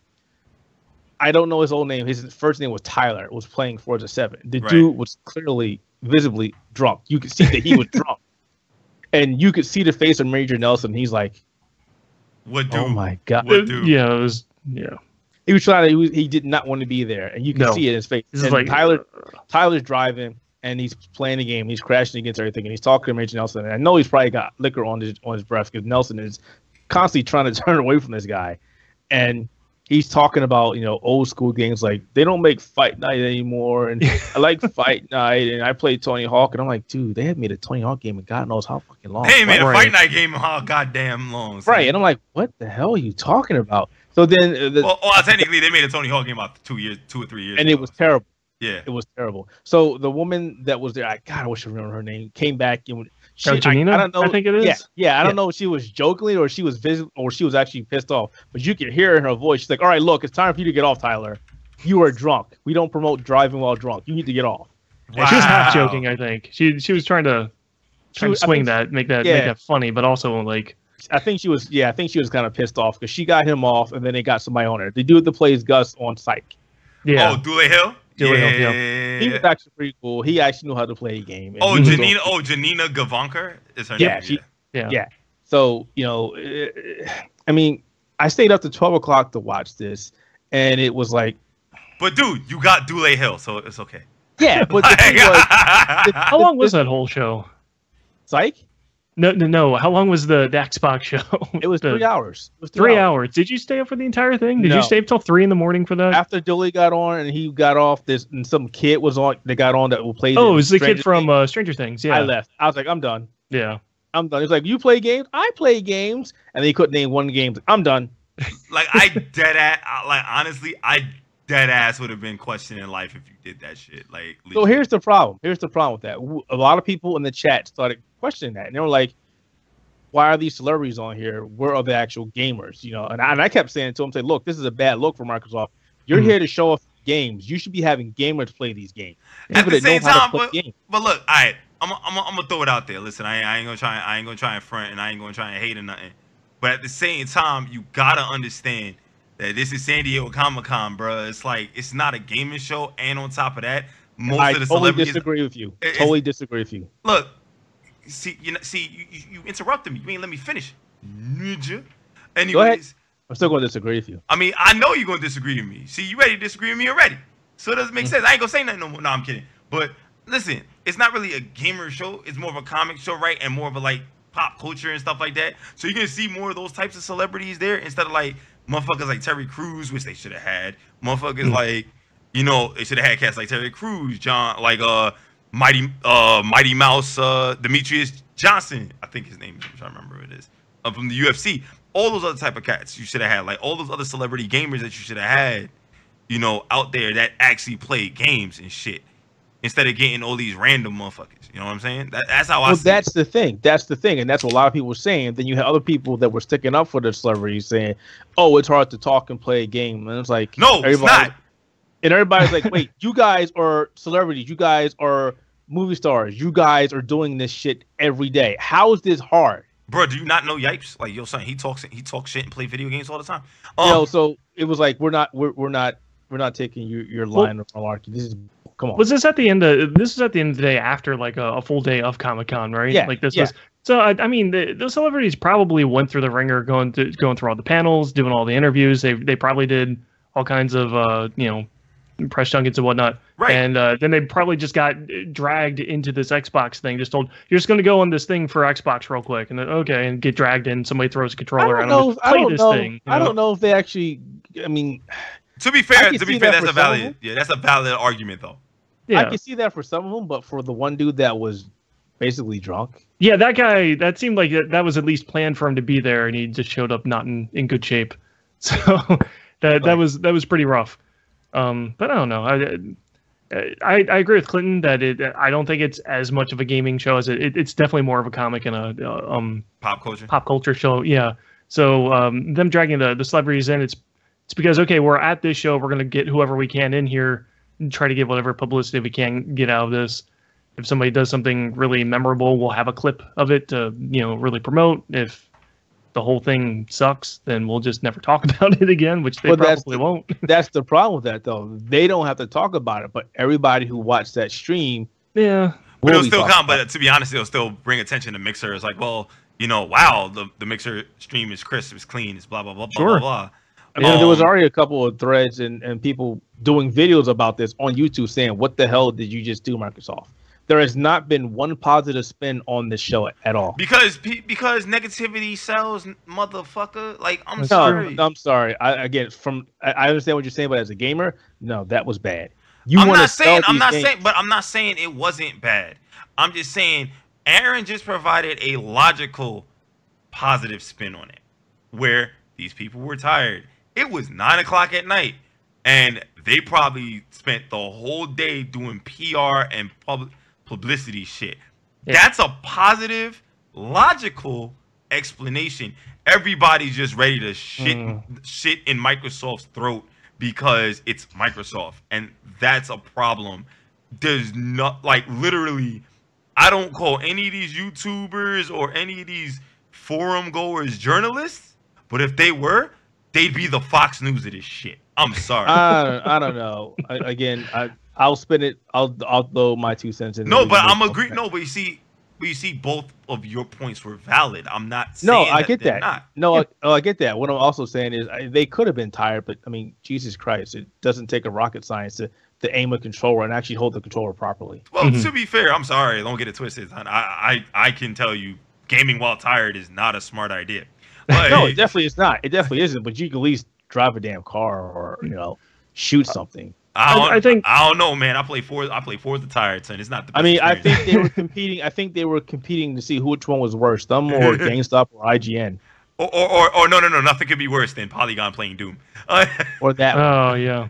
I don't know his old name. His first name was Tyler. Was playing Forza 7. The dude was clearly, visibly drunk. You could see that he was drunk, and you could see the face of Major Nelson. He's like, "What do?" Oh my God! Yeah, it was. Yeah, he was trying to. He did not want to be there, and you can see it in his face. This is like Tyler's driving, and he's playing the game. He's crashing against everything, and he's talking to Major Nelson. And I know he's probably got liquor on his breath because Nelson is constantly trying to turn away from this guy, and he's talking about, you know, old school games like they don't make Fight Night anymore, and I like Fight Night, and I played Tony Hawk, and I'm like, dude, they had made a Tony Hawk game, and God knows how fucking long. They ain't made a Fight Night game in how goddamn long. Right, and I'm like, what the hell are you talking about? So then, technically, they made a Tony Hawk game about 2 or 3 years and ago. It was terrible. Yeah, it was terrible. So the woman that was there, I wish I remember her name, came back and Janina, I don't know. I think it is. Yeah. I don't know if she was jokingly or she was actually pissed off. But you could hear in her voice. She's like, "All right, look, it's time for you to get off, Tyler. You are drunk. We don't promote driving while drunk. You need to get off." Wow. She was half joking, I think. She was trying to swing that, make that funny, but also like. I think she was kind of pissed off because she got him off, and then they got somebody on her. The dude that plays Gus on Psych. Yeah. Oh, Dule Hill. Yeah. He was actually pretty cool. He actually knew how to play a game. Janina Gavankar is her name. Yeah. So, you know, I mean, I stayed up to 12 o'clock to watch this, and it was like. But dude, you got Dule Hill, so it's okay. Yeah, but the thing was, how long was that whole show? Psych? No. How long was the Xbox show? It was 3 hours. It was 3 hours. Did you stay up for the entire thing? Did you stay up till 3 a.m. for that? After Dooley got on and he got off, and some kid was on that got on that will play. Oh, it was the kid from Stranger Things. Yeah, I left. I was like, I'm done. Yeah. I'm done. It's like, you play games? I play games. And then he couldn't name one game. I'm done. Like, honestly, I dead ass would have been questioning life if you did that shit. Like, so here's the problem. Here's the problem with that. A lot of people in the chat started questioning that. And they were like, why are these celebrities on here? Where are the actual gamers? You know, and I kept saying to them, say, look, this is a bad look for Microsoft. You're here to show off games. You should be having gamers play these games. At the same time, but look, all right, I'm gonna throw it out there. Listen, I ain't gonna try and front, and I ain't gonna try and hate or nothing. But at the same time, you gotta understand that this is San Diego Comic Con, bro. It's like, it's not a gaming show, and on top of that, most of the celebrities. I disagree with you. Totally disagree with you. Look, you interrupted me. You ain't let me finish, ninja. Anyways. Go ahead. I'm still going to disagree with you. I mean, I know you're going to disagree with me. See, you ready to disagree with me already. So it doesn't make sense. I ain't going to say nothing no more. No, I'm kidding. But listen, it's not really a gamer show. It's more of a comic show, right? And more of a, like, pop culture and stuff like that. So you're going to see more of those types of celebrities there instead of, like, motherfuckers like Terry Crews, which they should have had. Motherfuckers like, you know, they should have had cats like Terry Crews, Mighty Mouse, Demetrius Johnson. I think his name is, I'm trying to remember who it is. From the UFC. All those other type of cats you should have had, like all those other celebrity gamers that you should have had, you know, out there that actually played games and shit, instead of getting all these random motherfuckers. You know what I'm saying? That's how I see that's it. The thing. That's the thing, and that's what a lot of people were saying. Then you had other people that were sticking up for the celebrities, saying, "Oh, it's hard to talk and play a game." And it's like, no, it's not. And everybody's like, "Wait, you guys are celebrities. You guys are movie stars. You guys are doing this shit every day. How is this hard?" Bro, do you not know Yipes? Like, yo, son, he talks shit and play video games all the time. So it was like, we're not taking your line of malarkey. This is, come on. Was this at the end of the day after like a full day of Comic-Con, right? Yeah. Like this was. So I mean, the celebrities probably went through the ringer, going through all the panels, doing all the interviews. They probably did all kinds of press junkets and whatnot. Right. And then they probably just got dragged into this Xbox thing. Just told, you're just going to go on this thing for Xbox real quick, and then and get dragged in. Somebody throws a controller at them. I don't know if they actually. I mean, to be fair, that's a valid. Yeah, that's a valid argument, though. Yeah. I can see that for some of them, but for the one dude that was basically drunk. Yeah, that guy. That seemed like that was at least planned for him to be there, and he just showed up not in good shape. So that was pretty rough. But I don't know. I agree with Clinton that I don't think it's as much of a gaming show as it's definitely more of a comic and a pop culture show. Yeah. So them dragging the celebrities in, it's because, okay, we're at this show, we're gonna get whoever we can in here and try to get whatever publicity we can get out of this. If somebody does something really memorable, we'll have a clip of it to really promote. If the whole thing sucks, then we'll just never talk about it again, which they probably won't. That's the problem with that, though. They don't have to talk about it, but everybody who watched that stream, but it'll still count. But to be honest, it'll still bring attention to Mixer. It's like, well, wow, the Mixer stream is crisp, it's clean, it's blah blah blah blah blah. I mean, there was already a couple of threads and people doing videos about this on YouTube saying, "What the hell did you just do, Microsoft?" There has not been one positive spin on this show at all. Because negativity sells, motherfucker. Like, I'm sorry. I'm sorry. I understand what you're saying, but as a gamer, no, that was bad. I'm not saying it wasn't bad. I'm just saying Aaron just provided a logical, positive spin on it, where these people were tired. It was 9 o'clock at night, and they probably spent the whole day doing PR and publicity shit. Yeah. That's a positive, logical explanation. Everybody's just ready to shit in Microsoft's throat because it's Microsoft, and that's a problem. There's not, like, literally, I don't call any of these YouTubers or any of these forum goers journalists, but if they were, they'd be the Fox News of this shit. I'm sorry. I don't know. I'll spin it. I'll throw my 2 cents in. No, but I'm agree. No, but you see, both of your points were valid. I'm not saying I get that. Not. No, I get that. What I'm also saying is they could have been tired, but I mean, Jesus Christ, it doesn't take a rocket science to aim a controller and actually hold the controller properly. Well, to be fair, I'm sorry. Don't get it twisted. I can tell you, gaming while tired is not a smart idea. But, no, it definitely is not. It definitely isn't. But you can at least drive a damn car or shoot something. I think I don't know, man. I play Forza Tired, son. It's not the best I mean, I experience. think they were competing. I think they were competing to see which one was worse, them or GameStop or IGN. Or no, nothing could be worse than Polygon playing Doom. Or that one. Oh yeah.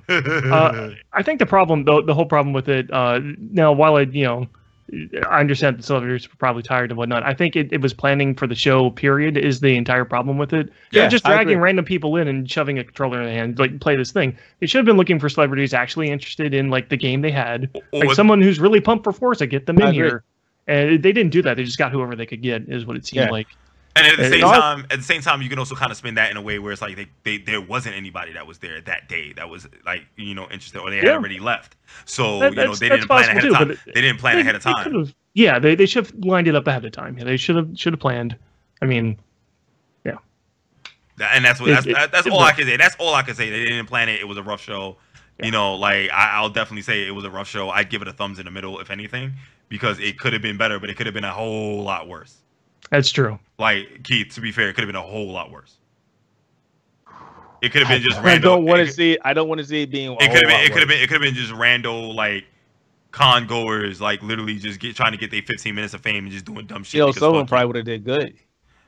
I think the problem, the whole problem with it. Now, while I understand the celebrities were probably tired and whatnot. I think it was planning for the show. Period is the entire problem with it. Yeah, They're just I dragging agree. random people in and shoving a controller in their hand, like play this thing. They should have been looking for celebrities actually interested in like the game they had, like someone who's really pumped for Forza. Get them in here, and they didn't do that. They just got whoever they could get, is what it seemed like. And at the same time, you can also kind of spin that in a way where it's like there wasn't anybody that was there that day that was like interested, or they had already left. So they didn't plan ahead of time. They didn't plan ahead of time. Yeah, they should have lined it up ahead of time. Yeah, they should have planned. I mean, yeah. And that's all I can say. That's all I can say. They didn't plan it. It was a rough show. Yeah. I'll definitely say it was a rough show. I'd give it a thumbs in the middle, if anything, because it could have been better, but it could have been a whole lot worse. That's true. Like, Keith, to be fair, it could have been a whole lot worse. It could have been just random. I don't want to see it being. It could have been just random, like, con goers, like literally just trying to get their 15 minutes of fame and just doing dumb shit. Some of them probably would have did good.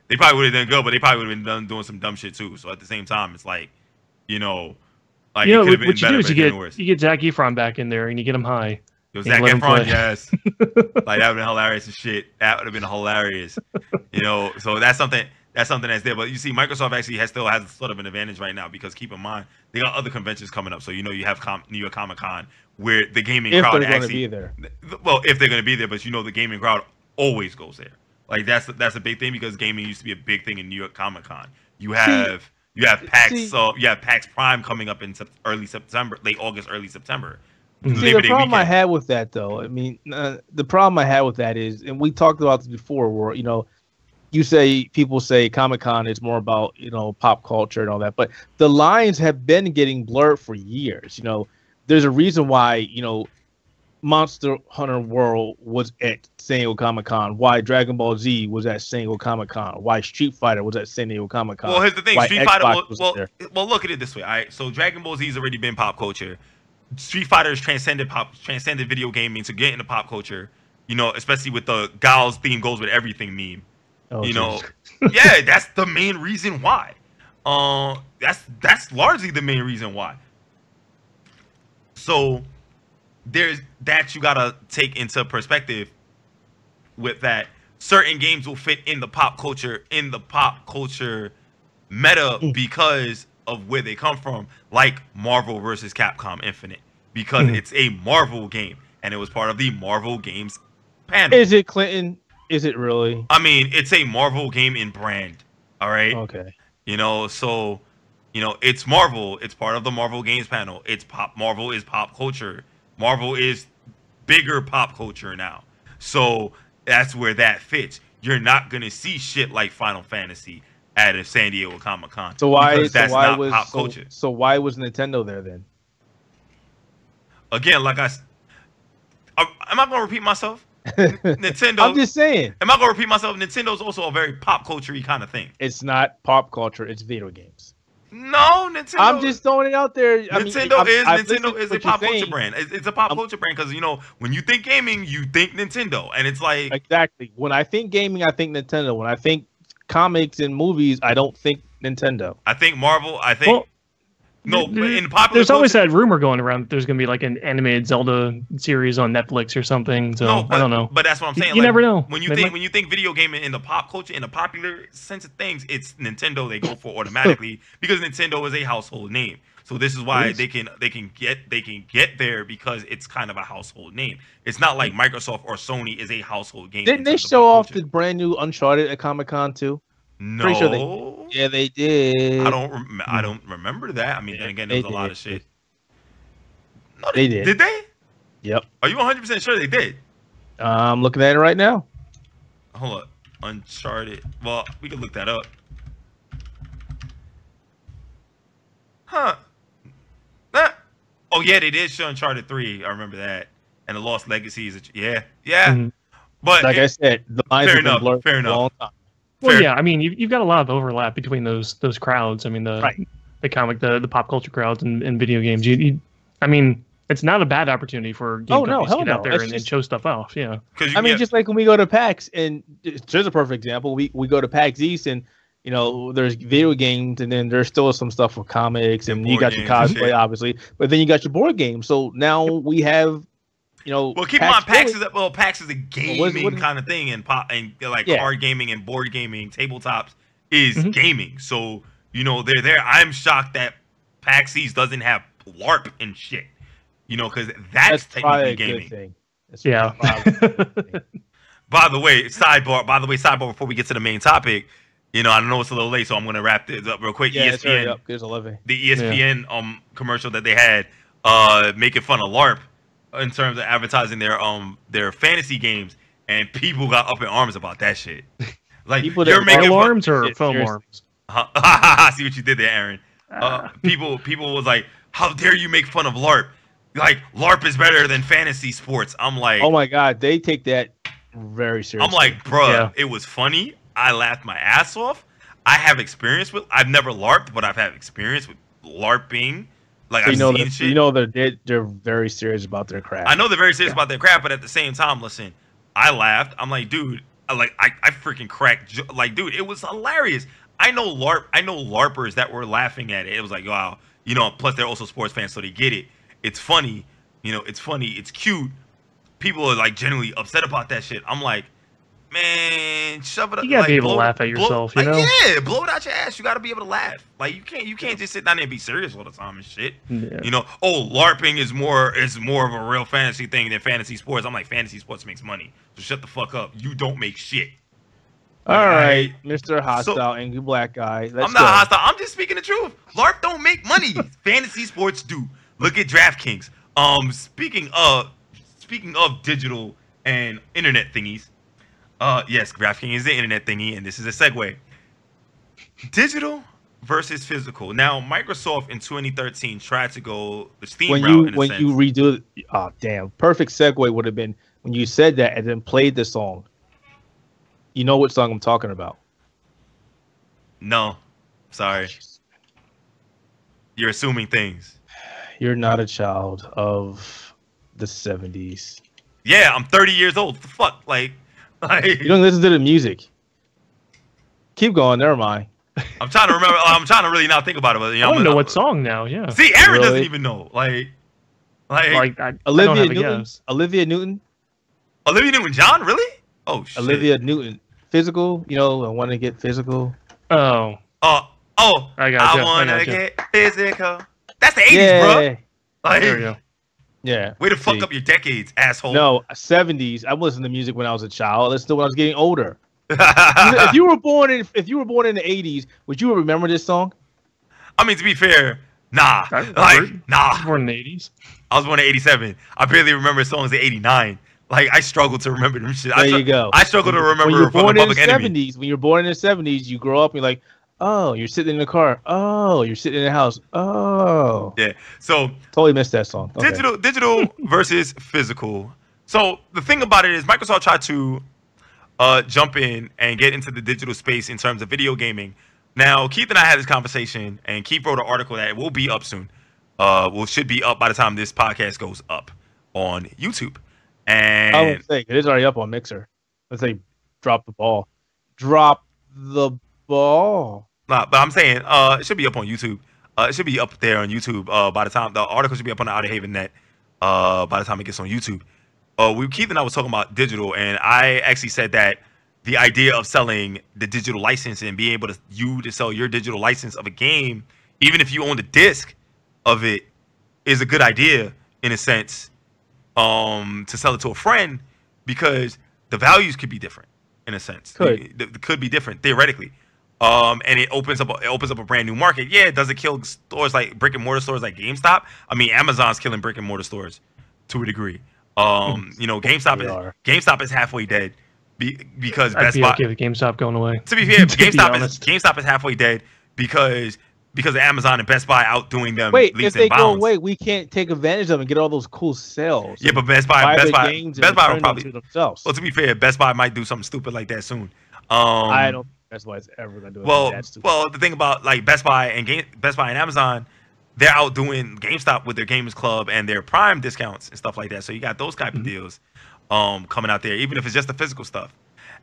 They probably would have done good, but they probably would have been doing some dumb shit too. So at the same time, it's like, it what you do is you get Zac Efron back in there and you get him high. Zac Efron, yes. Like, that would have been hilarious as shit. That would have been hilarious. So that's something that's there. But you see, Microsoft actually still has sort of an advantage right now, because keep in mind, they got other conventions coming up. So, you have New York Comic Con, where the gaming crowd actually... If they're going to be there. Well, if they're going to be there, but the gaming crowd always goes there. Like, that's a big thing, because gaming used to be a big thing in New York Comic Con. You have PAX, you have PAX Prime coming up in early September, late August, early September. See, the problem I had with that, though, I mean, the problem I had with that is, and we talked about this before, where, people say Comic-Con is more about, pop culture and all that, but the lines have been getting blurred for years. There's a reason why, Monster Hunter World was at San Diego Comic Con, why Dragon Ball Z was at San Diego Comic Con, why Street Fighter was at San Diego Comic Con. Well, here's the thing, Street Fighter, well, look at it this way, all right? So Dragon Ball Z's already been pop culture. Street Fighter has transcended video gaming to get into pop culture, especially with the Gals theme goes with everything meme. Yeah, that's the main reason why. That's largely the main reason why. So there's that you gotta take into perspective with that. Certain games will fit in the pop culture meta because of where they come from, like Marvel versus Capcom Infinite, because it's a Marvel game and it was part of the Marvel Games panel. Is it, Clinton? Is it really? I mean, it's a Marvel game in brand. All right. Okay. So it's Marvel. It's part of the Marvel Games panel. Marvel is pop culture. Marvel is bigger pop culture now. So that's where that fits. You're not gonna see shit like Final Fantasy at a San Diego Comic Con. So why was Nintendo there then? Again, am I gonna repeat myself? Nintendo. I'm just saying. Am I gonna repeat myself? Nintendo's also a very pop culture-y kind of thing. It's not pop culture. It's video games. No, Nintendo. I'm just throwing it out there. Nintendo is a pop culture brand. It's a pop culture brand because when you think gaming, you think Nintendo, and it's like exactly. When I think gaming, I think Nintendo. When I think comics and movies, I don't think Nintendo. I think Marvel. But in popular, there's always that rumor going around that there's going to be like an animated Zelda series on Netflix or something. So I don't know. But that's what I'm saying. You never know. When you think video gaming in the pop culture, in the popular sense of things, it's Nintendo they go for automatically because Nintendo is a household name. So this is why they can get there because it's kind of a household name. It's not like Microsoft or Sony is a household game. Didn't they show off the brand new Uncharted at Comic-Con too? No. Pretty sure they did. I don't remember that. I mean, then again, there was a lot of shit. No, they did. Did they? Yep. Are you 100% sure they did? I'm looking at it right now. Hold up. Uncharted. Well, we can look that up. Huh. Oh, yeah, they did show Uncharted 3. I remember that. And the Lost Legacies. Yeah. Mm-hmm. But like I said, the lines have been blurred fair enough. For a long time. Well, yeah, I mean, you've got a lot of overlap between those crowds. I mean, the comic, the pop culture crowds and video games. I mean, it's not a bad opportunity for game companies to get out there and show stuff off. Yeah. I mean, just like when we go to PAX, and there's a perfect example. We go to PAX East, and you know, there's video games, and then there's still some stuff for comics, and you got your cosplay, obviously, but then you got your board game. So now we have, you know, well, keep in mind, PAX is a gaming kind of thing, and like card gaming and board gaming, tabletops is gaming. So you know, they're there. I'm shocked that PAX East doesn't have LARP and shit. You know, because that's technically gaming. Yeah. By the way, sidebar. Before we get to the main topic, you know, I know it's a little late, so I'm gonna wrap this up real quick. Yeah, ESPN, there's 11. The ESPN commercial that they had, making fun of LARP in terms of advertising their fantasy games, and people got up in arms about that shit. Like, you're making alarms or foam arms. I see what you did there, Aaron. People was like, how dare you make fun of LARP? Like, LARP is better than fantasy sports. I'm like, oh my god, they take that very seriously. I'm like, bro, it was funny. I laughed my ass off. I've never LARPed, but I've had experience with LARPing. Like, I've seen shit. You know, they're very serious about their craft. I know they're very serious about their craft, but at the same time, listen, I laughed. I'm like, dude, I freaking cracked. Like, dude, it was hilarious. I know LARPers that were laughing at it. It was like, wow, you know. Plus, they're also sports fans, so they get it. It's funny, you know. It's funny. It's cute. People are like genuinely upset about that shit. I'm like, man, shove it up. You gotta be able to laugh at yourself, you know? Yeah, blow it out your ass. You gotta be able to laugh. Like, you can't just sit down there and be serious all the time and shit. Yeah. You know, LARPing is more of a real fantasy thing than fantasy sports. I'm like, fantasy sports makes money, so shut the fuck up. You don't make shit. All right, Mr. Hostile, angry black guy. I'm not hostile. I'm just speaking the truth. LARP don't make money. Fantasy sports do. Look at DraftKings. Speaking of digital and internet thingies, yes, DraftKings is the internet thingy, and this is a segue. Digital versus physical. Now, Microsoft in 2013 tried to go the Steam route. When you redo it, oh damn, perfect segue would have been when you said that and then played the song. You know what song I'm talking about? No, sorry. You're assuming things. You're not a child of the 70s. Yeah, I'm 30 years old. What the fuck? Like you don't listen to the music. Keep going. Never mind. I'm trying to remember. I'm trying to really not think about it. But, you know, I don't know what song now. Yeah. See, Aaron doesn't even know. Olivia Newton. Olivia Newton. Olivia Newton-John, really? Oh shit. Olivia Newton. Physical. You know, I want to get physical. Oh. I want to get physical. That's the 80s, bro. Like, there we go. Yeah. Way to fuck up your decades, asshole. No, 70s. I listened to music when I was a child. I listened to when I was getting older. If you were born in the 80s, would you remember this song? I mean, to be fair, nah. I was born in the 80s. I was born in 87. I barely remember songs in 89. Like, I struggle to remember them shit. There you go. I struggle to remember when you're born in the 70s. When you're born in the 70s, you grow up and you're like, oh, you're sitting in the car. Oh, you're sitting in the house. Oh. Yeah. So totally missed that song. Okay. Digital versus physical. So the thing about it is Microsoft tried to jump in and get into the digital space in terms of video gaming. Now, Keith and I had this conversation, and Keith wrote an article that will be up soon. Should be up by the time this podcast goes up on YouTube. And I won't say it is already up on Mixer. Let's say drop the ball. Drop the ball. Nah, but I'm saying it should be up on YouTube. It should be up there on YouTube by the time the article should be up on the Outerhaven net by the time it gets on YouTube. Keith and I was talking about digital, and I actually said that the idea of selling the digital license and being able to sell your digital license of a game, even if you own the disc of it, is a good idea in a sense. To sell it to a friend, because the values could be different in a sense. Could be different theoretically. And it opens up a brand new market. Yeah, does it kill stores like brick and mortar stores like GameStop? I mean, Amazon's killing brick and mortar stores to a degree. You know, GameStop is halfway dead because Best Buy. Okay with GameStop going away. To be fair, GameStop is halfway dead because of Amazon and Best Buy outdoing them. Wait, if they go away, we can't take advantage of them and get all those cool sales. Yeah, but Best Buy will probably. Themselves. Well, to be fair, Best Buy might do something stupid like that soon. I don't think Best Buy is ever gonna do it. Well, the thing about like Best Buy and Amazon, they're out doing GameStop with their Gamers Club and their Prime discounts and stuff like that. So you got those type of deals coming out there, even if it's just the physical stuff.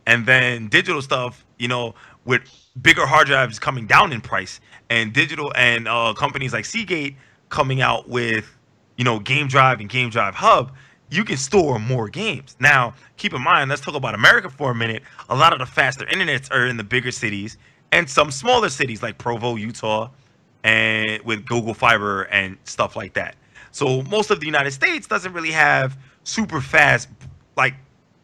And then digital stuff, you know, with bigger hard drives coming down in price, and digital and companies like Seagate coming out with, you know, Game Drive and Game Drive Hub, you can store more games. Now, keep in mind, let's talk about America for a minute. A lot of the faster internets are in the bigger cities and some smaller cities like Provo, Utah, and with Google Fiber and stuff like that. So most of the United States doesn't really have super fast, like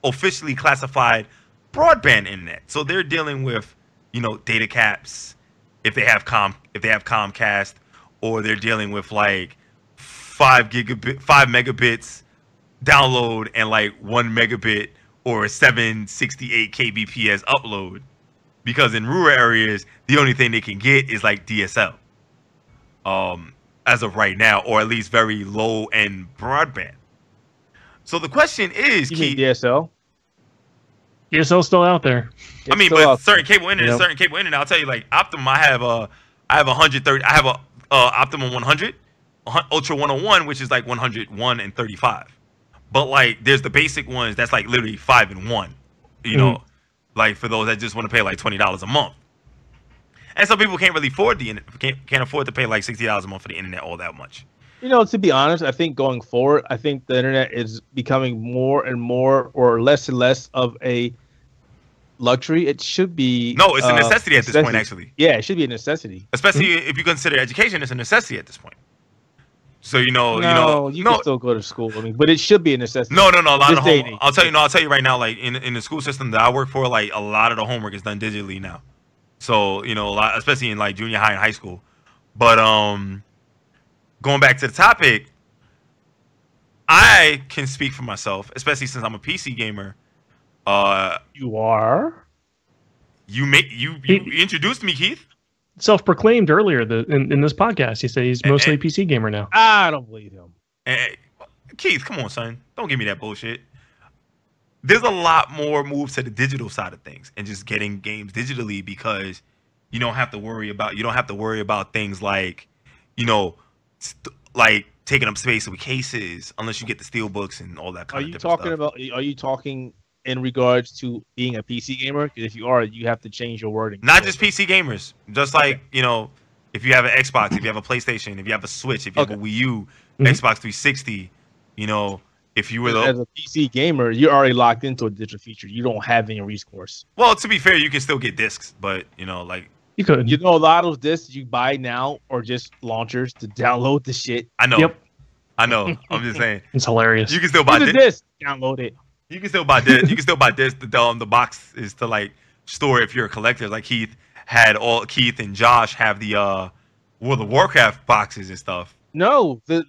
officially classified broadband internet. So they're dealing with, you know, data caps if they have Comcast, or they're dealing with like 5 megabits download and like 1 megabit or 768 kbps upload, because in rural areas the only thing they can get is like DSL as of right now, or at least very low end broadband. So the question is, you mean DSL? DSL's still out there. I mean, but certain cable internet, I'll tell you, like Optimum, I have a 130, I have a Optimum 100, Ultra 101, which is like 101 and 35. But like, there's the basic ones that's like literally 5 and 1. You know, like for those that just want to pay like $20 a month. And some people can't really afford can't afford to pay like $60 a month for the internet all that much. You know, to be honest, I think going forward, I think the internet is becoming more and more, or less and less of a luxury. It should be. No, it's a necessity at this point, actually. Yeah, it should be a necessity. Especially if you consider education, it's a necessity at this point. So you can still go to school. I mean, but it should be a necessity. No. I'll tell you right now. Like in the school system that I work for, like a lot of the homework is done digitally now. So a lot, especially in like junior high and high school. But going back to the topic, I can speak for myself, especially since I'm a PC gamer. You are. You introduced me, Keith. Self-proclaimed earlier in this podcast. He said he's mostly a PC gamer now. I don't believe him. Keith, come on, son. Don't give me that bullshit. There's a lot more moves to the digital side of things and just getting games digitally, because you don't have to worry about things like, like taking up space with cases, unless you get the steel books and all that kind of stuff. Are you talking in regards to being a PC gamer? Because if you are, you have to change your wording. Not just PC gamers, just like, if you have an Xbox, if you have a PlayStation, if you have a Switch, if you have a Wii U, Xbox 360, if you were as a PC gamer, you're already locked into a digital feature. You don't have any recourse. Well, to be fair, you can still get discs, but like you could. A lot of those discs you buy now are just launchers to download the shit. I know. Yep. I know. I'm just saying. It's hilarious. You can still buy discs. Download it. You can still buy discs. You can still buy discs. The box is to like store if you're a collector. Like Keith and Josh have the World of Warcraft boxes and stuff. The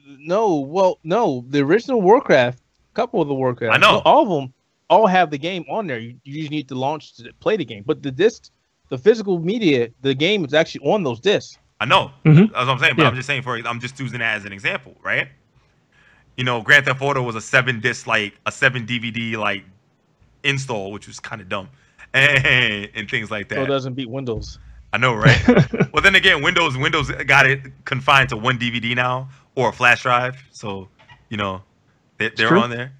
original Warcraft, a couple of the Warcraft. I know. All of them all have the game on there. You just need to launch to play the game. But the discs, the physical media, the game is actually on those discs. I know. That's what I'm saying. But I'm just saying, I'm just using that as an example, right? Grand Theft Auto was a 7 DVD like install, which was kind of dumb, and things like that. So it doesn't beat Windows. I know, right? Well, then again, Windows got it confined to 1 DVD now, or a flash drive. So, they're on there.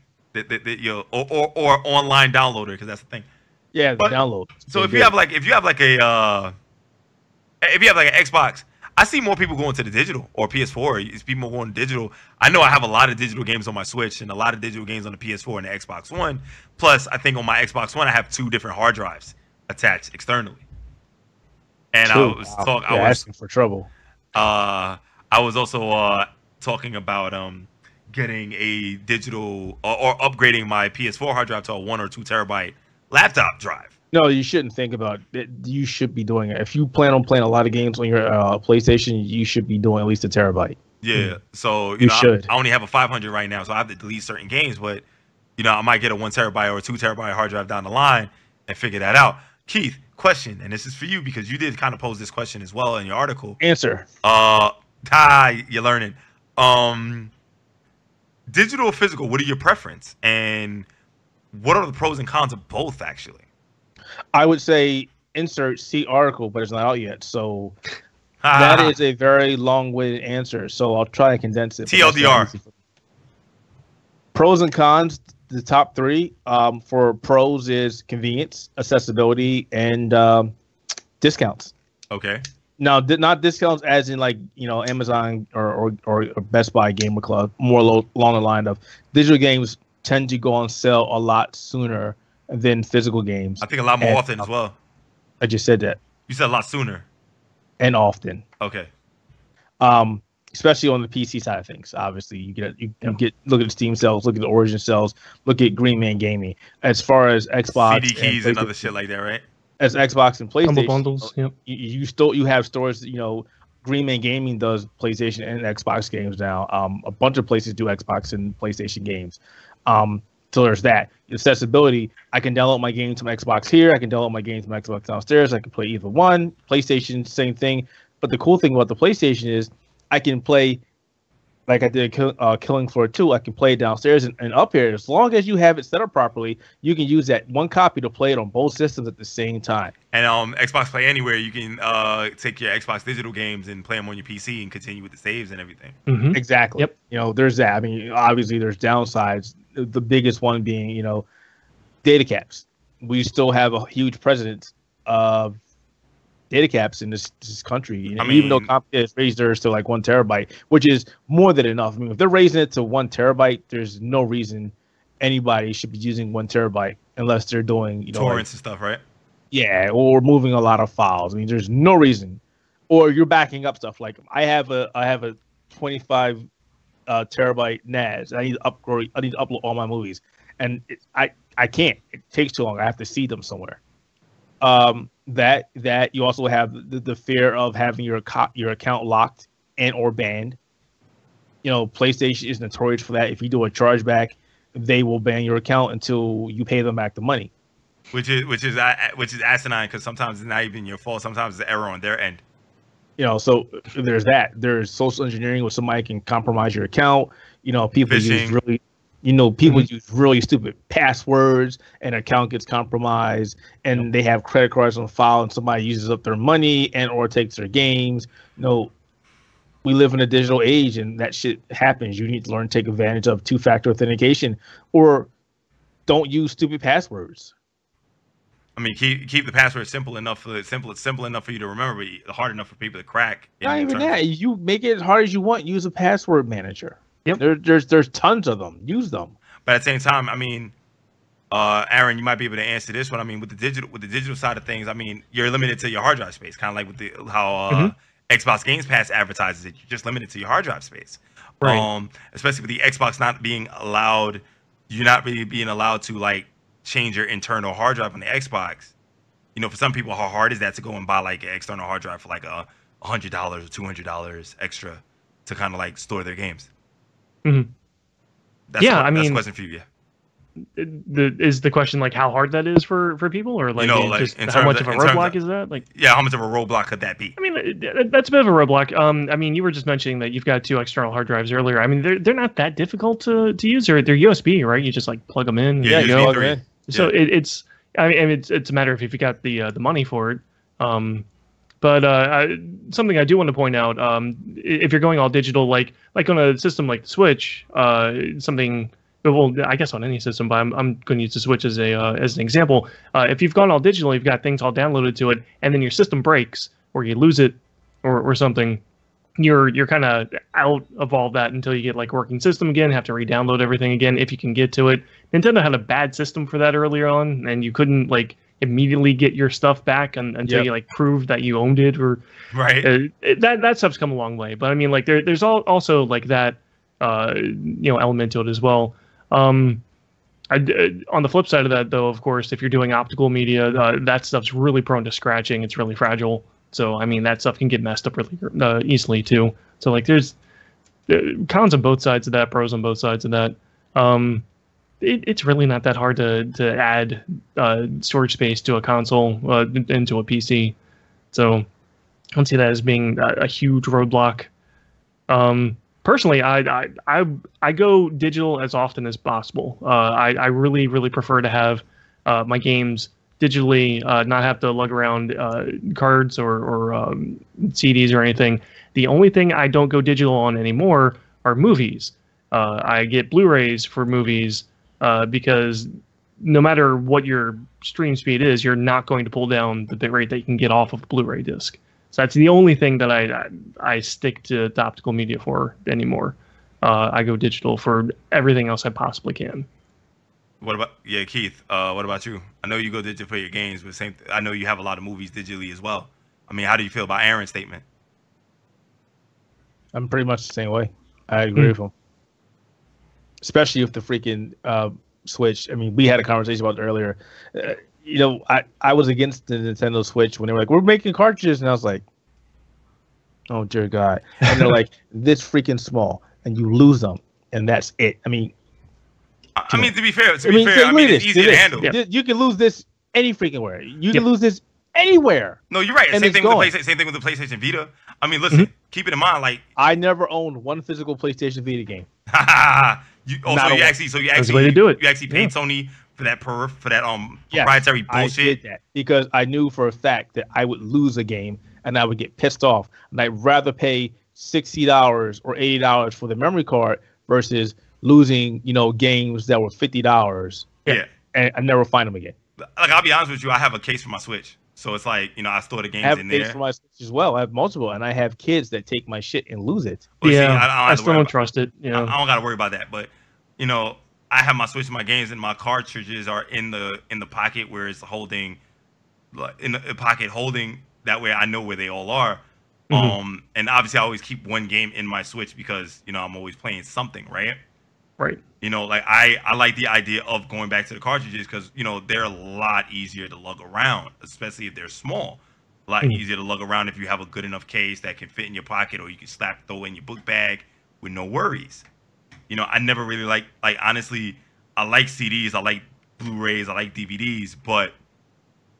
Or online downloader, because that's the thing. Yeah, the download. So if you have like an Xbox, I see more people going to the digital, or PS4. It's people going digital. I know I have a lot of digital games on my Switch and a lot of digital games on the PS4 and the Xbox One. Plus, I think on my Xbox One I have 2 different hard drives attached externally. And I was asking for trouble. I was also talking about getting a digital or upgrading my PS4 hard drive to a 1 or 2 terabyte laptop drive. No, you shouldn't think about it. You should be doing it. If you plan on playing a lot of games on your PlayStation, you should be doing at least a terabyte. Yeah. So you should. I only have a 500 right now, so I have to delete certain games. But I might get a 1 terabyte or a 2 terabyte hard drive down the line and figure that out. Keith, question, and this is for you because you did kind of pose this question as well in your article. Answer. You're learning. Digital or physical? What are your preference, and what are the pros and cons of both? Actually, I would say insert see article, but it's not out yet. So That is a very long-winded answer, so I'll try and condense it. TLDR. Pros and cons, the top three. For pros is convenience, accessibility, and discounts. Okay. Now, not discounts as in like Amazon or Best Buy Gamer Club. More along the line of digital games tend to go on sale a lot sooner than physical games. I think a lot more often as well. I just said that. You said a lot sooner. And often. Okay. Especially on the PC side of things. Obviously, you get look at the Steam sales, look at the Origin sales, look at Green Man Gaming. As far as Xbox, CD keys and other shit like that, right? As Xbox and PlayStation, bundles, yep. You have stores. Green Man Gaming does PlayStation and Xbox games now. A bunch of places do Xbox and PlayStation games. So there's that. Accessibility. I can download my games from Xbox here. I can download my games from Xbox downstairs. I can play either one. PlayStation, same thing. But the cool thing about the PlayStation is I can play, like I did Killing Floor 2, I can play it downstairs and up here. As long as you have it set up properly, you can use that one copy to play it on both systems at the same time. And Xbox Play Anywhere, you can take your Xbox digital games and play them on your PC and continue with the saves and everything. Mm-hmm. Exactly. Yep. There's that. I mean, obviously there's downsides. The biggest one being, data caps. We still have a huge precedent of data caps in this country. Even though Comcast has raised theirs to like 1 terabyte, which is more than enough. I mean, if they're raising it to 1 terabyte, there's no reason anybody should be using 1 terabyte unless they're doing, torrents and stuff, right? Yeah, or moving a lot of files. I mean, there's no reason. Or you're backing up stuff. Like I have a 25 terabyte NAS. I need to upgrade. I need to upload all my movies, and I can't. It takes too long. I have to see them somewhere. That you also have the fear of having your account locked and or banned. PlayStation is notorious for that. If you do a chargeback, they will ban your account until you pay them back the money. Which is asinine because sometimes it's not even your fault. Sometimes it's an error on their end. So there's that. There's social engineering where somebody can compromise your account. People Phishing. Use really stupid passwords, and account gets compromised, and they have credit cards on file, and somebody uses up their money and or takes their games. We live in a digital age, and that shit happens. You need to learn to take advantage of two-factor authentication, or don't use stupid passwords. I mean, keep the password simple enough for you to remember, but hard enough for people to crack. Not even that. You make it as hard as you want. Use a password manager. Yep. There's tons of them. Use them. But at the same time, I mean, Aaron, you might be able to answer this one. I mean, with the digital side of things, I mean, you're limited to your hard drive space, kind of like with how Xbox Games Pass advertises it. You're just limited to your hard drive space. Right. Especially with the Xbox not being allowed, you're not really being allowed to like change your internal hard drive on the Xbox. For some people, how hard is that to go and buy like an external hard drive for like $100 or $200 extra to kind of like store their games? Mm-hmm. That's a question for you. Is the question like how hard that is for people, or like, just how much of a roadblock is that? Like, yeah, how much of a roadblock could that be? I mean, that's a bit of a roadblock. I mean, you were just mentioning that you've got 2 external hard drives earlier. I mean, they're not that difficult to use. They're USB, right? You just like plug them in. Yeah, you plug them in. So it's a matter of if you got the money for it. But something I do want to point out, if you're going all digital, like on a system like the Switch, well, I guess on any system, but I'm going to use the Switch as an example. If you've gone all digital, you've got things all downloaded to it, and then your system breaks or you lose it or something, you're kind of out of all that until you get like working system again, have to re-download everything again if you can get to it. Nintendo had a bad system for that earlier on, and you couldn't like immediately get your stuff back until you like proved that you owned it, or right. That stuff's come a long way. But I mean, like there's also like that element to it as well. On the flip side of that, though, of course, if you're doing optical media, that stuff's really prone to scratching. It's really fragile. So I mean, that stuff can get messed up really easily too. So like there's cons on both sides of that, pros on both sides of that. It's really not that hard to add storage space to a console into a PC. So I don't see that as being a huge roadblock. Personally, I go digital as often as possible. I really prefer to have my games digitally, not have to lug around cards or CDs or anything. The only thing I don't go digital on anymore are movies. I get Blu-rays for movies because no matter what your stream speed is, you're not going to pull down the bitrate that you can get off of a Blu-ray disc. So that's the only thing that I stick to the optical media for anymore. I go digital for everything else I possibly can. What about Keith? What about you? I know you go digital for your games, but I know you have a lot of movies digitally as well. I mean, how do you feel about Aaron's statement? I'm pretty much the same way. I agree with him. Especially with the freaking Switch. I mean, we had a conversation about it earlier. You know, I was against the Nintendo Switch when they were like, we're making cartridges. And I was like, oh, dear God. And they're like, this freaking small. And you lose them. And that's it. I mean, to be fair, it's easy to handle. Yeah. You can lose this any freaking where. You can lose this anywhere. No, you're right. Same thing with the PlayStation Vita. I mean, listen, keep it in mind, like I never owned one physical PlayStation Vita game. you actually paid Sony for that proprietary bullshit. I did that because I knew for a fact that I would lose a game and I would get pissed off, and I'd rather pay $60 or $80 for the memory card versus losing, games that were $50. Yeah, and I never find them again. Like, I'll be honest with you, I have a case for my Switch. So it's like, I store the games in there. I have a case for my Switch as well. I have multiple, and I have kids that take my shit and lose it. Well, yeah, I still don't trust it. I don't got to worry about that. But, I have my Switch and my games, and my cartridges are in the pocket where it's holding, in the pocket holding. That way I know where they all are. And obviously I always keep one game in my Switch because, I'm always playing something, right? Right. Like I like the idea of going back to the cartridges because, they're a lot easier to lug around, especially if they're small. A lot easier to lug around if you have a good enough case that can fit in your pocket, or you can throw in your book bag with no worries. I never really honestly, I like CDs, I like Blu-rays, I like DVDs, but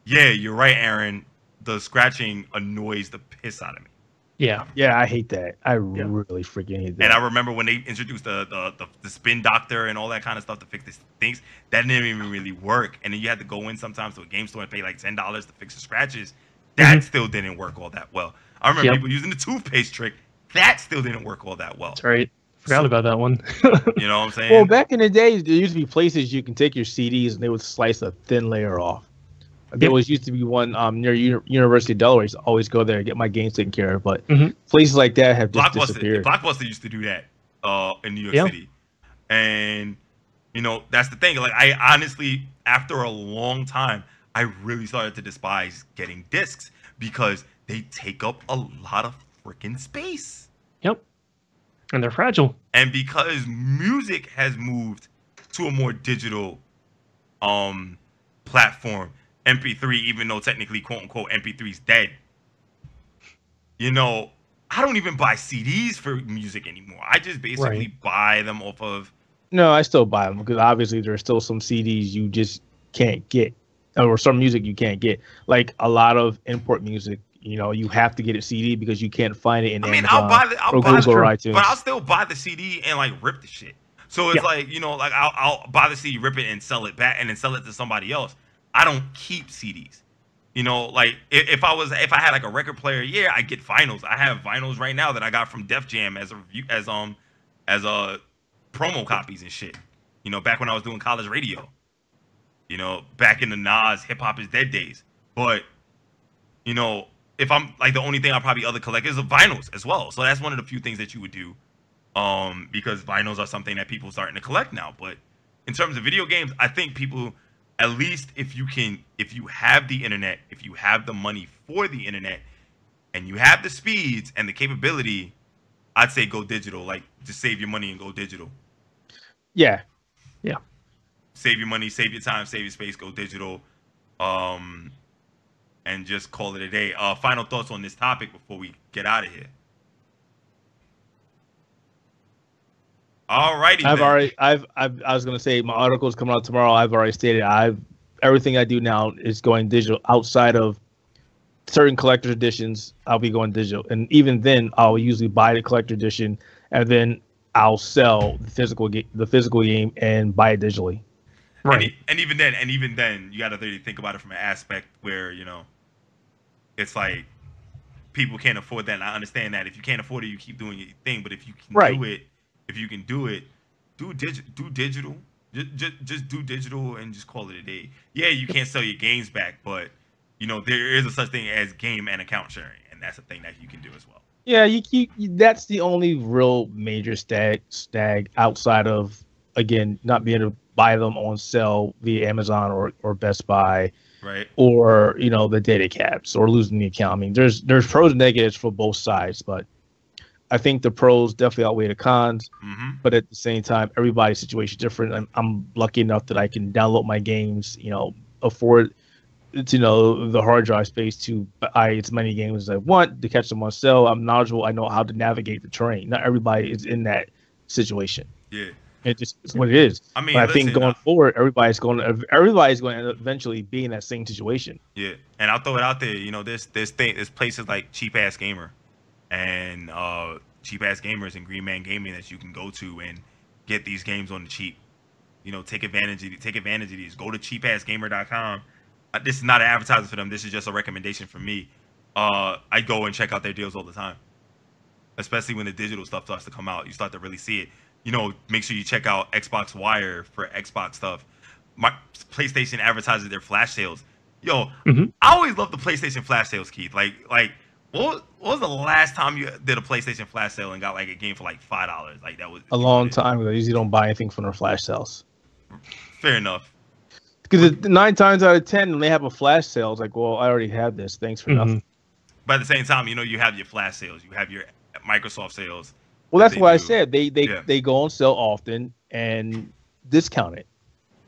yeah, you're right, Aaron. The scratching annoys the piss out of me. Yeah, I hate that. I really freaking hate that. And I remember when they introduced the spin doctor and all that kind of stuff to fix these things, that didn't even really work. And then you had to go in sometimes to a game store and pay like $10 to fix the scratches. That still didn't work all that well. I remember people using the toothpaste trick. That still didn't work all that well. That's right. Forgot about that one. You know what I'm saying? Well, back in the days, there used to be places you can take your CDs and they would slice a thin layer off. There used to be one near University of Delaware. I used to always go there and get my games taken care of. But places like that have just disappeared. Blockbuster used to do that in New York City. And, that's the thing. Like, I honestly, after a long time, I really started to despise getting discs because they take up a lot of freaking space. Yep. And they're fragile. And because music has moved to a more digital platform, MP3, even though technically, quote unquote, MP3 is dead. I don't even buy CDs for music anymore. I just basically buy them off of. No, I still buy them because obviously there's still some CDs you just can't get, or some music you can't get. Like a lot of import music, you have to get a CD because you can't find it in Amazon I'll buy Google or iTunes. But I'll still buy the CD and rip the shit. So it's I'll buy the CD, rip it, and sell it back, and then sell it to somebody else. I don't keep CDs. If I had like a record player, I get vinyls. I have vinyls right now that I got from Def Jam as promo copies and shit. Back when I was doing college radio. Back in the Nas Hip Hop Is Dead days. But if I'm the only thing I probably other collect is vinyls as well. So that's one of the few things that you would do. Because vinyls are something that people are starting to collect now. But in terms of video games, I think people, at least if you have the internet, if you have the money for the internet, and you have the speeds and the capability, I'd say go digital. Just save your money and go digital. Yeah. Save your money, save your time, save your space, go digital, and just call it a day. Final thoughts on this topic before we get out of here. Alrighty. I was gonna say my article is coming out tomorrow. I've already stated everything I do now is going digital. Outside of certain collector's editions, I'll be going digital, and even then, I'll usually buy the collector edition, and then I'll sell the physical game and buy it digitally. Right. And even then, you got to really think about it from an aspect where it's like people can't afford that. And I understand that if you can't afford it, you keep doing your thing. But if you can Right. do it, do digital. Just do digital and just call it a day. Yeah, you can't sell your games back, but there is a such thing as game and account sharing, and that's a thing that you can do as well. Yeah, that's the only real major stag outside of, again, not being able to buy them on sale via Amazon or Best Buy, Right. or the data caps or losing the account. I mean, there's pros and negatives for both sides, but I think the pros definitely outweigh the cons. Mm-hmm. But at the same time, everybody's situation is different. I'm lucky enough that I can download my games, afford the hard drive space to buy as many games as I want to catch them on sale. I'm knowledgeable. I know how to navigate the terrain. Not everybody is in that situation. Yeah. It just it's what it is. I mean, but I think listen, going forward, everybody's going to eventually be in that same situation. Yeah, and I'll throw it out there. There's places like Cheap Ass Gamer, and Cheap Ass Gamers and Green Man Gaming that you can go to and get these games on the cheap. Take advantage of these. Go to cheapassgamer.com. This is not an advertisement for them. This is just a recommendation from me. I go and check out their deals all the time, especially when the digital stuff starts to come out. You start to really see it. Make sure you check out Xbox Wire for Xbox stuff. My PlayStation advertises their flash sales. I always love the PlayStation flash sales, Keith. Like what was the last time you did a PlayStation flash sale and got like a game for like $5? Like that was a long time ago. I usually don't buy anything from their flash sales. Fair enough. Because 9 times out of 10, when they have a flash sale, it's like, well, I already have this. Thanks for nothing. But at the same time, you have your flash sales, you have your Microsoft sales. Well, that's why I said they go on sale often and discount it.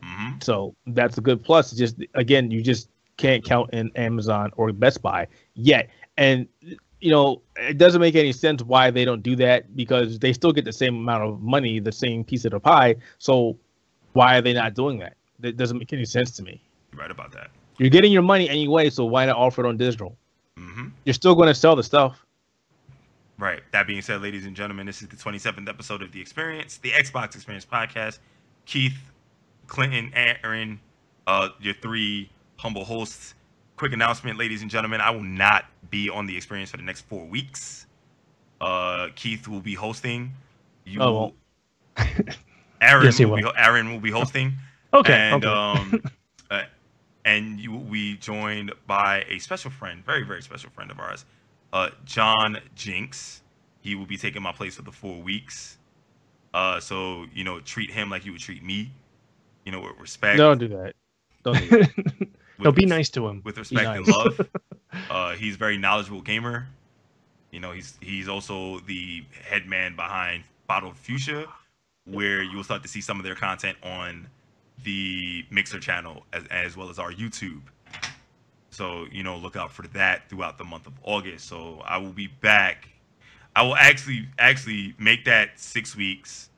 Mm-hmm. So that's a good plus. It's just, again, you just can't count in Amazon or Best Buy yet. And, it doesn't make any sense why they don't do that, because they still get the same amount of money, the same piece of the pie. So why are they not doing that? That doesn't make any sense to me. You're right about that. You're getting your money anyway, so why not offer it on digital? Mm-hmm. You're still going to sell the stuff. Right. That being said, ladies and gentlemen, this is the 27th episode of The Experience, the Xbox Experience podcast. Keith, Clinton, Aaron, your 3 humble hosts. Quick announcement, ladies and gentlemen, I will not be on The Experience for the next 4 weeks. Keith will be hosting. Well. Aaron will be hosting. Okay. And you will be joined by a special friend, very, very special friend of ours, John Jinx. He will be taking my place for the 4 weeks. So treat him like you would treat me, with respect. Don't do that. Don't do that. No, be nice to him. With respect and love. He's a very knowledgeable gamer. He's also the head man behind Bottled Fuchsia, where you'll start to see some of their content on the Mixer channel as well as our YouTube. So, look out for that throughout the month of August. So I will be back. I will actually make that 6 weeks,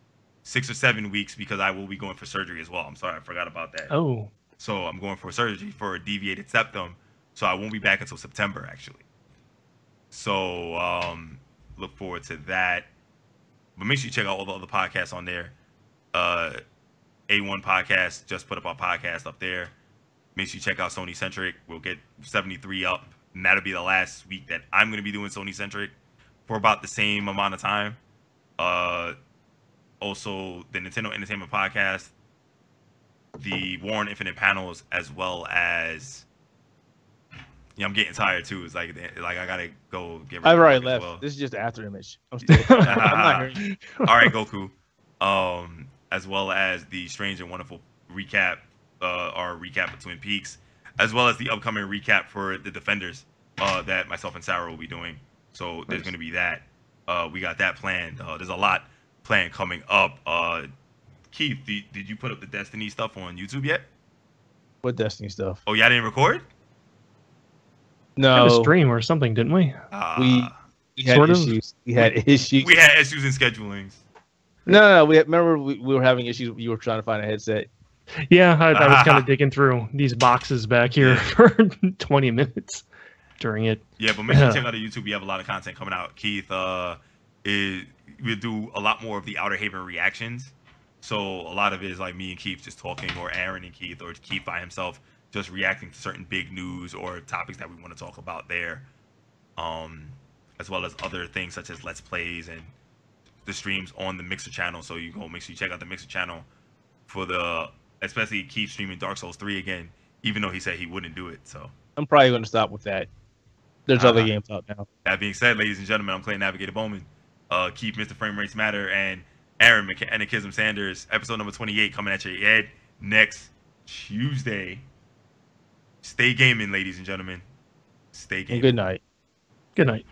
6 or 7 weeks, because I will be going for surgery as well. I'm sorry, I forgot about that. Oh. So I'm going for surgery for a deviated septum. So I won't be back until September, actually. So look forward to that. But make sure you check out all the other podcasts on there. A1 Podcast just put up our podcast up there. Make sure you check out Sony Centric. We'll get 73 up, and that'll be the last week that I'm going to be doing Sony Centric for about the same amount of time. Also, the Nintendo Entertainment Podcast, the War on Infinite panels, as well as I'm getting tired too. It's like I gotta go get ready. I've already left. Well. This is just after image. I'm not hearing you. All right, Goku. As well as the Strange and Wonderful recap, our recap of Twin Peaks, as well as the upcoming recap for the Defenders that myself and Sarah will be doing. So there's going to be that. We got that planned. There's a lot planned coming up. Keith, did you put up the Destiny stuff on YouTube yet? What Destiny stuff? Oh, y'all didn't record? No. We had a stream or something, didn't we? We had Sort of. issues. We had issues. We had issues in schedulings. No. Remember we were having issues. You were trying to find a headset. Yeah, I was kind of digging through these boxes back here for 20 minutes during it. Yeah, but make sure you check out the YouTube. We have a lot of content coming out. Keith we'll do a lot more of the Outerhaven reactions. So a lot of it is like me and Keith just talking, or Aaron and Keith, or Keith by himself just reacting to certain big news or topics that we want to talk about there, as well as other things such as Let's Plays and the streams on the Mixer channel. So you go make sure you check out the Mixer channel for especially Keith streaming Dark Souls 3 again, even though he said he wouldn't do it. So I'm probably going to stop with that. There's other games out now. That being said, ladies and gentlemen, I'm Clayton Navigator Bowman. Keith, Mr. Frame Rates Matter, and Aaron Mechanicism Sanders. Episode number 28 coming at your head next Tuesday. Stay gaming, ladies and gentlemen. Stay gaming. And good night. Good night.